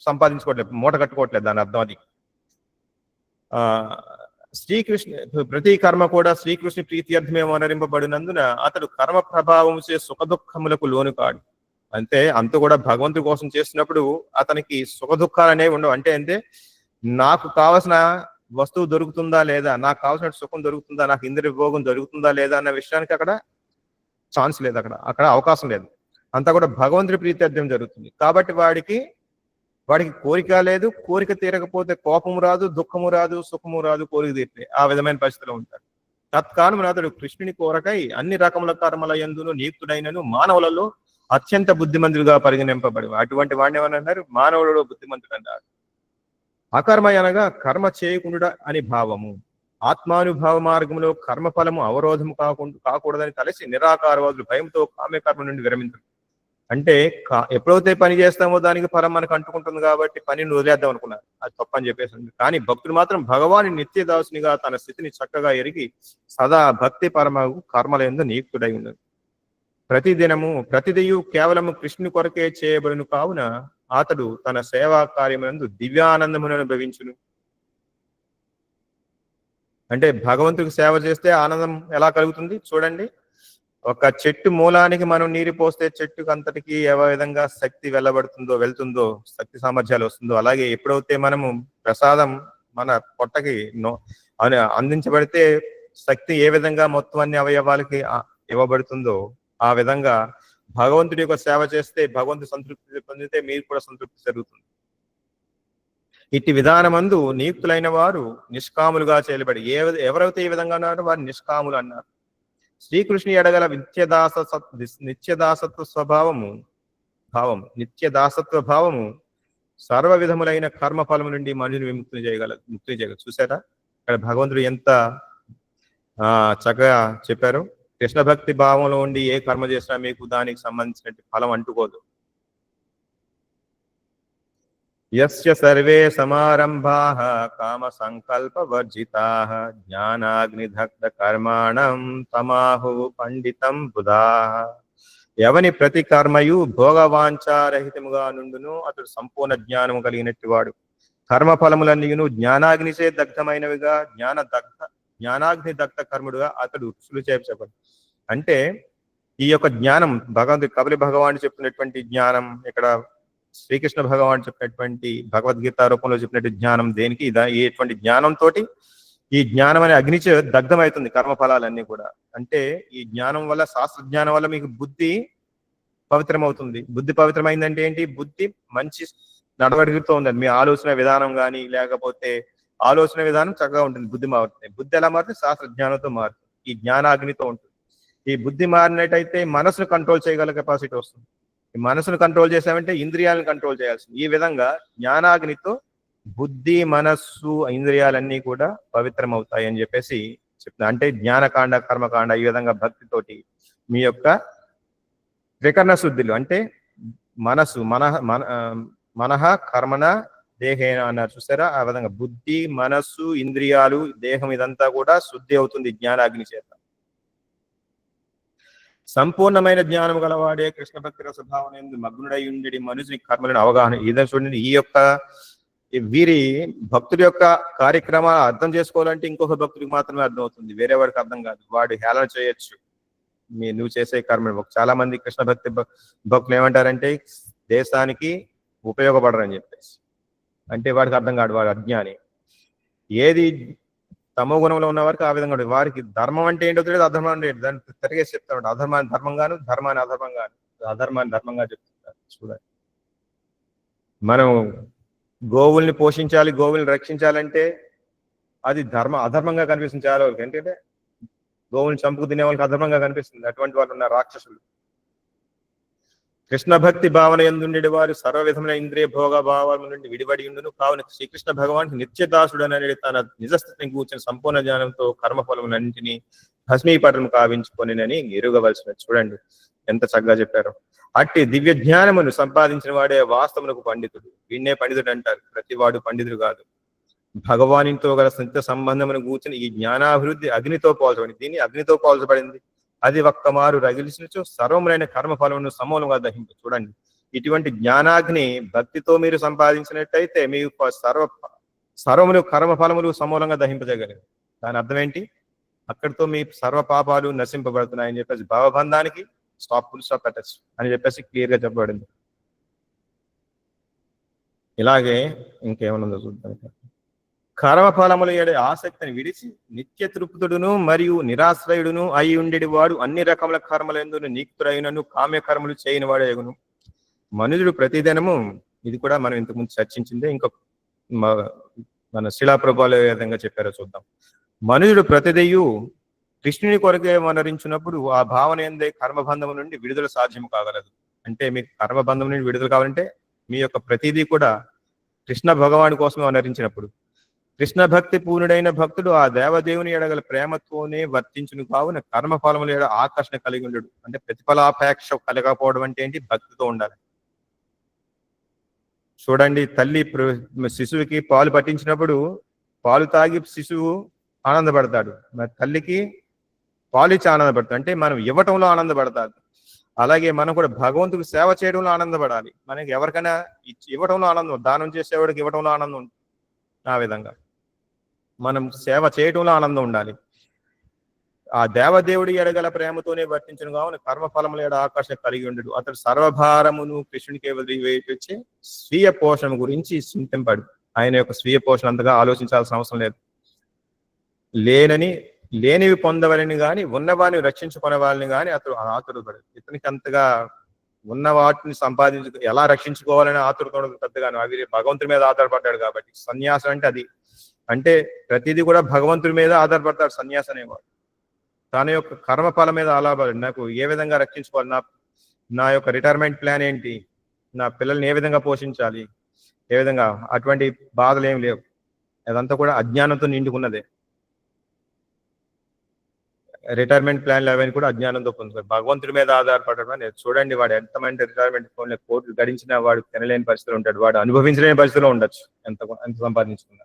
సంపాదించుకోవట్లేదు, మూట కట్టుకోవట్లేదు, దాని అర్థం అది. ప్రతి కర్మ కూడా శ్రీకృష్ణ ప్రీత్యర్థమే వనరింపబడినందున అతడు కర్మ ప్రభావం చే సుఖ దుఃఖములకు లోను కాడు. అంత కూడా భగవంతుడి కోసం చేస్తున్నప్పుడు అతనికి సుఖ దుఃఖాలు అనేవి ఉండవు. అంటే నాకు కావలసిన వస్తువు దొరుకుతుందా లేదా, నాకు కావాల్సిన సుఖం దొరుకుతుందా, నాకు ఇంద్రియ భోగం దొరుకుతుందా లేదా అన్న విషయానికి అక్కడ ఛాన్స్ లేదు, అక్కడ అవకాశం లేదు. అంతా కూడా భగవంతుడి ప్రీత్యర్థం జరుగుతుంది. కాబట్టి వాడికి కోరిక లేదు. కోరిక తీరకపోతే కోపము రాదు, దుఃఖము రాదు, సుఖము రాదు, కోరిక తీరితే ఆ విధమైన పరిస్థితిలో ఉంటాడు. తత్కాలమున అతడు కృష్ణుని కోరకై అన్ని రకముల కర్మల యందును నియుక్తుడైనను మానవులలో అత్యంత బుద్ధిమంతుడుగా పరిగణింపబడి, అటువంటి వాడిని ఏమన్నారు? మానవులలో బుద్ధిమంతుడు అన్నారు. అకర్మ అనగా కర్మ చేయకుండా అని భావము. ఆత్మానుభవ మార్గంలో కర్మఫలము అవరోధము కాకూడదని తలసి నిరాకారవాదులు భయంతో కామ్యకర్మ నుండి విరమించరు. అంటే ఎప్పుడైతే పని చేస్తామో దానికి ఫలం మనకు అంటుకుంటుంది కాబట్టి పనిని వదిలేద్దాం అనుకున్నారు. అది తప్పని చెప్పేసి. కానీ భక్తుడు మాత్రం భగవాని నిత్యదాసునిగా తన స్థితిని చక్కగా ఎరిగి సదా భక్తి పరమగు కర్మలందు నియుక్తుడై ఉన్నది. ప్రతిదియు కేవలము కృష్ణుని కొరకే చేయబడును కావున అతడు తన సేవా కార్యమునందు దివ్యానందమును అనుభవించును. అంటే భగవంతుడికి సేవ చేస్తే ఆనందం ఎలా కలుగుతుంది చూడండి. ఒక చెట్టు మూలానికి మనం నీరు పోస్తే చెట్టుకు అంతటికి ఏ విధంగా శక్తి వెళ్తుందో శక్తి సామర్థ్యాలు వస్తుందో, అలాగే ఎప్పుడైతే మనము ప్రసాదం మన పొట్టకి అందించబడితే శక్తి ఏ విధంగా మొత్తం అన్ని అవయవాలకి ఇవ్వబడుతుందో ఆ విధంగా భగవంతుడి యొక్క సేవ చేస్తే భగవంతుడి సంతృప్తి పొందితే మీరు కూడా సంతృప్తి జరుగుతుంది. ఇట్టి విధానమందు నియుక్తులైన వారు నిష్కాములుగా చేయబడి ఎవరైతే ఈ విధంగా ఉన్నారో వారు నిష్కాములు అన్నారు. శ్రీకృష్ణుని ఎడగల నిత్యదాసత్వ భావము సర్వ విధములైన కర్మ ఫలము నుండి మనుషుని ముక్తి చేయగలదు. చూసారా ఇక్కడ భగవంతుడు ఎంత చక్కగా చెప్పారు. కృష్ణ భక్తి భావంలో ఉండి ఏ కర్మ చేసినా మీకు దానికి సంబంధించిన ఫలం అంటుకోదు. యస్య సర్వే సమారంభాః కామ సంకల్ప వర్జితాః జ్ఞానాగ్నిదగ్ధ కర్మాణం తమాహు పండితం బుధాః. ఎవని ప్రతి కర్మయు భోగవాంఛారహితముగా నుండును అతడు సంపూర్ణ జ్ఞానము కలిగినట్టు వాడు. కర్మ ఫలములన్నీయును జ్ఞానాగ్నిచే దగ్ధమైనవిగా జ్ఞానాగ్ని దగ్ధ కర్ముడుగా అతడు ఋషులు చెప్పబడు. అంటే ఈ యొక్క జ్ఞానం కపిల భగవానుడు చెప్పినటువంటి జ్ఞానం, ఇక్కడ శ్రీకృష్ణ భగవాన్ చెప్పినటువంటి భగవద్గీత రూపంలో చెప్పినట్టు జ్ఞానం దేనికి ఎటువంటి జ్ఞానంతో ఈ జ్ఞానం అనే అగ్నిచే దగ్ధమవుతుంది కర్మ ఫలాలన్నీ కూడా. అంటే ఈ జ్ఞానం వల్ల, శాస్త్ర జ్ఞానం వల్ల మీకు బుద్ధి పవిత్రమవుతుంది. బుద్ధి పవిత్రమైందంటే ఏంటి? బుద్ధి మంచి నడవడికతో ఉంది. మీ ఆలోచన విధానం కానీ లేకపోతే ఆలోచన విధానం చక్కగా ఉంటుంది. బుద్ధి మారుతుంది. బుద్ధి ఎలా మారుతుంది? శాస్త్ర జ్ఞానంతో మారుతుంది. ఈ జ్ఞానాగ్నితో ఉంటుంది. ఈ బుద్ధి మారినట్టయితే మనసును కంట్రోల్ చేయగల కెపాసిటీ వస్తుంది. ఈ మనసును కంట్రోల్ చేసామంటే ఇంద్రియాలను కంట్రోల్ చేయాల్సింది. ఈ విధంగా జ్ఞానాగ్నితో బుద్ధి, మనస్సు, ఇంద్రియాలన్నీ కూడా పవిత్రం అవుతాయి అని చెప్పేసి చెప్తున్నా. అంటే జ్ఞానకాండ, కర్మకాండ ఈ విధంగా భక్తితోటి మీ యొక్క త్రికరణ శుద్ధిలు, అంటే మనసు మనః కర్మణ దేహేన అన్నారు చూసారా? ఆ విధంగా బుద్ధి, మనస్సు, ఇంద్రియాలు, దేహం ఇదంతా కూడా శుద్ధి అవుతుంది జ్ఞానాగ్ని చేత. సంపూర్ణమైన జ్ఞానం గలవాడే కృష్ణ భక్తి రసభావన మగ్నుడై ఉండేది మనుషుని కర్మలను అవగాహన. ఇదే చూడండి, ఈ యొక్క వీరి భక్తుడి యొక్క కార్యక్రమాలు అర్థం చేసుకోవాలంటే ఇంకొక భక్తుడికి మాత్రమే అర్థం అవుతుంది, వేరే వాడికి అర్థం కాదు. వాడు హేళన చేయొచ్చు నువ్వు చేసే కర్మ. చాలా మంది కృష్ణ భక్తి భక్తులు ఏమంటారంటే దేశానికి ఉపయోగపడరని చెప్పేసి. అంటే వాడికి అర్థం కాదు, వాడు అజ్ఞాని. ఏది తమో గుణంలో ఉన్న వారికి ఆ విధంగా ఉంటుంది. వారికి ధర్మం అంటే ఏంటో తెలియదు, అధర్మం అంటే దాన్ని తిరిగేసి చెప్తాడు. అధర్మాన్ని ధర్మంగాను, ధర్మాన్ని అధర్మంగాను, అధర్మాన్ని ధర్మంగా చెప్తుంటారు. చూడండి, మనం గోవుల్ని పోషించాలి, గోవుల్ని రక్షించాలంటే అది అధర్మంగా కనిపిస్తుంది చాలా వరకు. ఏంటంటే గోవుల్ని చంపుకు తినే వాళ్ళకి అధర్మంగా కనిపిస్తుంది. అటువంటి వాళ్ళు ఉన్న రాక్షసులు. కృష్ణ భక్తి భావన ఎందుండేది వారు సర్వ విధమైన ఇంద్రియ భోగ భావాల నుండి విడిపడి ఉండును. కావున శ్రీకృష్ణ భగవాన్ నిత్యదాసుడు అనేది తన నిజస్థితిని కూర్చొని సంపూర్ణ జ్ఞానంతో కర్మఫలములన్నింటినీ భస్మీపటం కావించుకొనినని ఎరుగవలసిన. చూడండి ఎంత చక్కగా చెప్పారు. అట్టి దివ్య జ్ఞానమును సంపాదించిన వాడే వాస్తవమునకు పండితుడు. వీణ్ణే పండితుడు అంటారు. ప్రతివాడు పండితుడు కాదు. భగవానితో గల నిత్య సంబంధమును కూర్చుని ఈ జ్ఞానాభివృద్ధి అగ్నితో పోల్చబడింది. దీన్ని అగ్నితో పోల్చబడింది. అది ఒక్కమారు రగిలిసినచో సర్వములైన కర్మఫలమును సమూలంగా దహింపు. చూడండి, ఇటువంటి జ్ఞానాగ్ని భక్తితో మీరు సంపాదించినట్టయితే మీకు సర్వములు కర్మఫలములు సమూలంగా దహింపజేయగలరు. దాని అర్థం ఏంటి? అక్కడితో మీ సర్వ పాపాలు నశింపబడుతున్నాయని చెప్పేసి భావబంధానికి ఫుల్ స్టాప్ పెట్టచ్చు అని చెప్పేసి క్లియర్ గా చెప్పబడింది. ఇలాగే ఇంకేమన్నా చూద్దాం. కర్మఫలముల ఏడే ఆసక్తిని విడిచి నిత్య తృప్తుడును మరియు నిరాశ్రయుడును అయి ఉండేది వాడు అన్ని రకముల కర్మలందును నిక్తుడైనను కామ్య కర్మలు చేయని వాడేగును. మనుషుడు ప్రతిదినము, ఇది కూడా మనం ఇంతకుముందు చర్చించిందే, ఇంకొక మన శిలాప్రభాలు ఏ విధంగా చెప్పారో చూద్దాం. మనుషుడు ప్రతిదయు కృష్ణుని కొరకే వనరించినప్పుడు ఆ భావన ఏందే కర్మబంధం నుండి విడుదల సాధ్యం కాగలదు. అంటే మీకు కర్మబంధం నుండి విడుదల కావాలంటే మీ యొక్క ప్రతిదీ కూడా కృష్ణ భగవాని కోసం వనరించినప్పుడు, కృష్ణ భక్తి పూర్ణుడైన భక్తుడు ఆ దేవదేవుని ఎడగల ప్రేమతోనే వర్తించును కావున కర్మఫలముల ఎడ ఆకర్షణ కలిగి ఉండడు. అంటే ప్రతిఫలాపేక్ష కలగకపోవడం అంటే ఏంటి? భక్తితో ఉండాలి. చూడండి, తల్లి శిశువుకి పాలు పట్టించినప్పుడు పాలు తాగి శిశువు ఆనందపడతాడు, మరి తల్లికి పాలు ఇచ్చి ఆనందపడతాడు, అంటే మనం ఇవ్వటంలో ఆనందపడతాడు. అలాగే మనం కూడా భగవంతుడికి సేవ చేయడంలో ఆనందపడాలి. మనకి ఎవరికైనా ఇవ్వటంలో ఆనందం, దానం చేసేవాడికి ఇవ్వటంలో ఆనందం ఉంటుంది. ఆ విధంగా మనం సేవ చేయటంలో ఆనందం ఉండాలి. ఆ దేవదేవుడి ఎడగల ప్రేమతోనే వర్తించను కావున కర్మఫలముల ఎడ ఆకర్షణ కలిగి ఉండడు. అతడు సర్వభారమును కృష్ణునికి వదిలివేయొచ్చి స్వీయ పోషణ గురించి చింతింపడు. ఆయన యొక్క స్వీయ పోషణ అంతగా ఆలోచించాల్సిన అవసరం లేదు. లేనివి పొందవలని గాని ఉన్నవారిని రక్షించుకునే వాళ్ళని గాని అతడు ఆతురపడు. ఇతనికి అంతగా ఉన్న వాటిని ఎలా రక్షించుకోవాలని ఆతురత ఉండదు పెద్దగాను. అవి భగవంతుడి మీద ఆధారపడ్డాడు కాబట్టి. సన్యాసం అంటే అది, అంటే ప్రతిదీ కూడా భగవంతుడి మీద ఆధారపడతాడు సన్యాసి అనేవాడు. తన యొక్క కర్మఫలం మీద ఆధారపడి నాకు ఏ విధంగా రక్షించుకోవాలి, నా యొక్క రిటైర్మెంట్ ప్లాన్ ఏంటి, నా పిల్లల్ని ఏ విధంగా పోషించాలి, ఏ విధంగా, అటువంటి బాధలు ఏమి లేవు. అదంతా కూడా అజ్ఞానంతో నిండుకున్నదే. రిటైర్మెంట్ ప్లాన్లు అవన్నీ కూడా అజ్ఞానంతో పొందుతారు. భగవంతుడి మీద ఆధారపడడం. చూడండి, వాడు ఎంతమంది రిటైర్మెంట్ ఫోన్లో కోట్లు గడించినా వాడు తినలేని పరిస్థితులు ఉంటాడు, వాడు అనుభవించలేని పరిస్థితిలో ఉండొచ్చు ఎంత సంపాదించుకున్నా.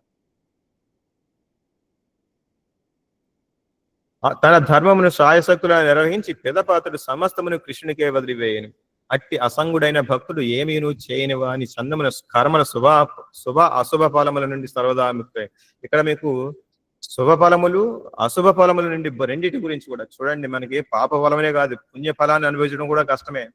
తన ధర్మమును సాయశక్తులను నిర్వహించి పిదపాతుడు సమస్తమును కృష్ణునికే వదిలివేయను. అట్టి అసంగుడైన భక్తుడు ఏమీను చేయని వాని చందమున కర్మల శుభ అశుభ ఫలముల నుండి సర్వదా ముక్తాయి. ఇక్కడ మీకు శుభ ఫలములు అశుభ ఫలముల నుండి రెండింటి గురించి కూడా చూడండి. మనకి పాప ఫలములే కాదు, పుణ్య ఫలాన్ని అనుభవించడం కూడా కష్టమే.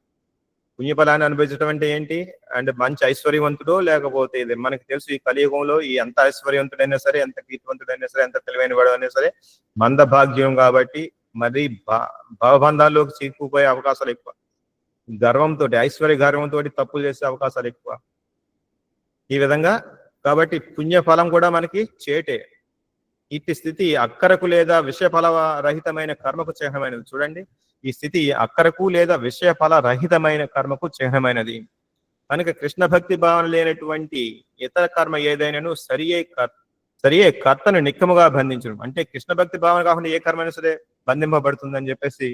పుణ్యఫలాన్ని అనుభవించడం అంటే ఏంటి అంటే మంచి ఐశ్వర్యవంతుడో, లేకపోతే ఇది మనకి తెలుసు ఈ కలియుగంలో ఈ ఎంత ఐశ్వర్యవంతుడైనా సరే, ఎంత కీర్తివంతుడైనా సరే, ఎంత తెలివైన వాడు అయినా సరే మందభాగ్యం కాబట్టి మరి భావబంధాల్లోకి చిక్కుపోయే అవకాశాలు ఎక్కువ. గర్వంతో, ఐశ్వర్య గర్వంతో తప్పులు చేసే అవకాశాలు ఎక్కువ. ఈ విధంగా కాబట్టి పుణ్యఫలం కూడా మనకి చేటే. ఇట్టి స్థితి అక్కరకు లేదా విషయఫల రహితమైన కర్మకు చిహ్నమైనది. చూడండి, ఈ స్థితి అక్కరకు లేదా విషయఫల రహితమైన కర్మకు చిహ్నమైనది. కనుక కృష్ణ భక్తి భావన లేనటువంటి ఇతర కర్మ ఏదైనాను సరియే కర్తను నిక్కముగా బంధించడం. అంటే కృష్ణ భక్తి భావన కాకుండా ఏ కర్మ అయినా సరే బంధింపబడుతుందని చెప్పేసి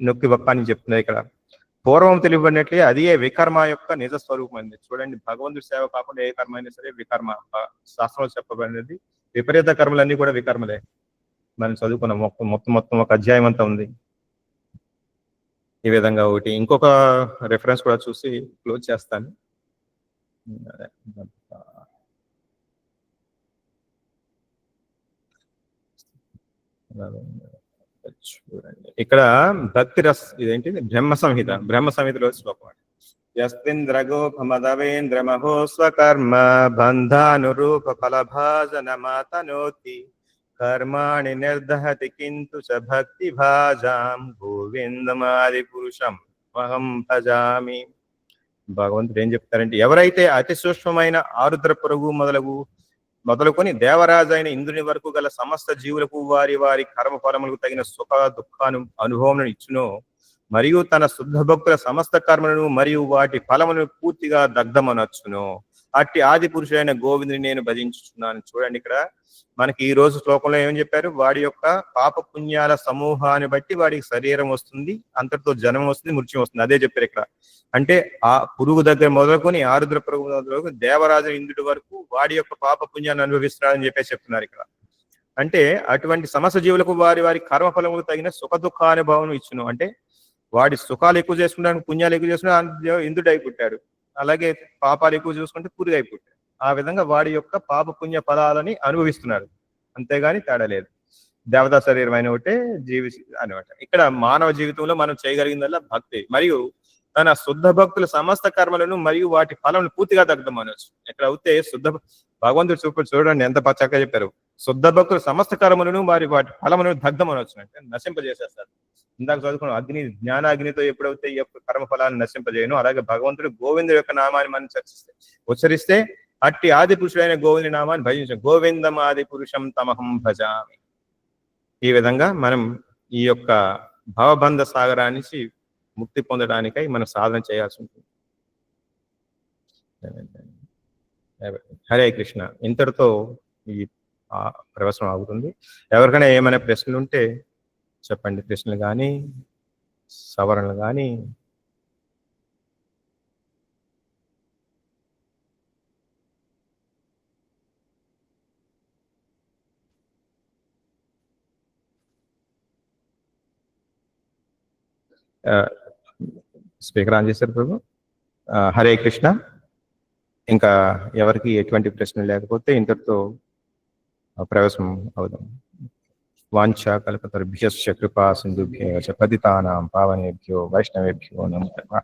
నొక్కి వక్కాని చెప్తుంది ఇక్కడ. పూర్వం తెలియబడినట్లే అది వికర్మ యొక్క నిజ స్వరూపం అంది. చూడండి, భగవంతుడి సేవ కాకుండా ఏ కర్మ అయినా సరే వికర్మ. శాస్త్రంలో చెప్పబడినది విపరీత కర్మలన్నీ కూడా వికర్మలే. మనం చదువుకున్న మొత్తం ఒక అధ్యాయం అంతా ఉంది ఈ విధంగా. ఒకటి ఇంకొక రెఫరెన్స్ కూడా చూసి క్లోజ్ చేస్తాను. చూడండి, ఇక్కడ భక్తి రస్, ఇదేంటి బ్రహ్మ సంహితలో శ్లోకం. యస్మింద్రగోపమదవేంద్రమహో స్వకర్మ బంధానురూప ఫలభాజనమాతనోతి కర్మాణి నిర్దహతి కింతు చ భక్తి భాజాం గోవిందమాది పురుషం అహం భజామి. భగవంతుడు ఏం చెప్తారంటే, ఎవరైతే అతి సూక్ష్మమైన ఆరుద్ర పురుగు మొదలుకొని దేవరాజైన ఇంద్రుని వరకు గల సమస్త జీవులకు వారి వారి కర్మ ఫలములకు తగిన సుఖ దుఃఖాను అనుభవం ఇచ్చునో, మరియు తన శుద్ధ భక్తుల సమస్త కర్మలను మరియు వాటి ఫలములను పూర్తిగా దగ్ధమనొచ్చును, అట్టి ఆది పురుషుడైన గోవిందుని నేను భజించుచున్నాను. చూడండి, ఇక్కడ మనకి ఈ రోజు శ్లోకంలో ఏమని చెప్పారు? వాడి యొక్క పాప పుణ్యాల సమూహాన్ని బట్టి వాడికి శరీరం వస్తుంది, అంతటితో జన్మ వస్తుంది, మృత్యు వస్తుంది. అదే చెప్పారు ఇక్కడ. అంటే ఆ పురుగు దగ్గర మొదలుకొని ఆరుద్ర పురుగు మొదలుకొని దేవరాజు ఇంద్రుడి వరకు వాడి యొక్క పాప పుణ్యాన్ని అనుభవిస్తున్నారని చెప్పేసి చెప్తున్నారు ఇక్కడ. అంటే అటువంటి సమస్త జీవులకు వారి వారి కర్మఫలములకు తగిన సుఖ దుఃఖానుభవం ఇచ్చును. అంటే వాడి సుఖాలు ఎక్కువ చేసుకుంటానికి పుణ్యాలు ఎక్కువ చేసుకున్నా ఇంద్రుడు అయి పుట్టాడు, అలాగే పాపాలు ఎక్కువ చూసుకుంటే పురుగు అయి పుట్టాడు. ఆ విధంగా వాడి యొక్క పాప పుణ్య ఫలాలని అనుభవిస్తున్నారు. అంతేగాని తేడా లేదు. దేవతా శరీరం అయిన ఒకటే జీవి అనమాట. ఇక్కడ మానవ జీవితంలో మనం చేయగలిగిందల్లా భక్తి మరియు తన శుద్ధ భక్తుల సమస్త కర్మలను మరియు వాటి ఫలం పూర్తిగా దగ్ధమనవచ్చు. ఇక్కడ అవుతే భగవంతుడు చూడండి ఎంత చక్కగా చెప్పారు. శుద్ధ భక్తుల సమస్త కర్మలను వారి వాటి ఫలములను దగ్ధమనవచ్చు అంటే నశింపజేసేస్తారు. ఇందాక చదువుకున్నాం అగ్ని జ్ఞానాగ్నితో ఎప్పుడైతే ఈ యొక్క కర్మ ఫలాన్ని నశింపజేయను, అలాగే భగవంతుడు గోవిందుడు యొక్క నామాన్ని మనం ఉచ్చరిస్తే అట్టి ఆది పురుషుడైన గోవింది నామాన్ని భజించాం. గోవిందం ఆది పురుషం తమహం భజామి. ఈ విధంగా మనం ఈ యొక్క భవబంధ సాగరానికి ముక్తి పొందడానికై మనం సాధన చేయాల్సి ఉంటుంది. హరే కృష్ణ. ఇంతటితో ఈ ప్రవచనం ఆగుతుంది. ఎవరికైనా ఏమైనా ప్రశ్నలు ఉంటే చెప్పండి. ప్రశ్నలు కానీ సవరణలు కానీ. స్పీకర్ ఆన్ చేశారు ప్రభు. హరే కృష్ణ. ఇంకా ఎవరికి ఎటువంటి ప్రశ్నలు లేకపోతే ఇంతటితో ప్రవేశం అవుదాం. వాంఛా కల్పతరుభ్యశ్చ కృపా సింధుభ్యో చ పతితానాం పావనేభ్యో వైష్ణవేభ్యో నమః.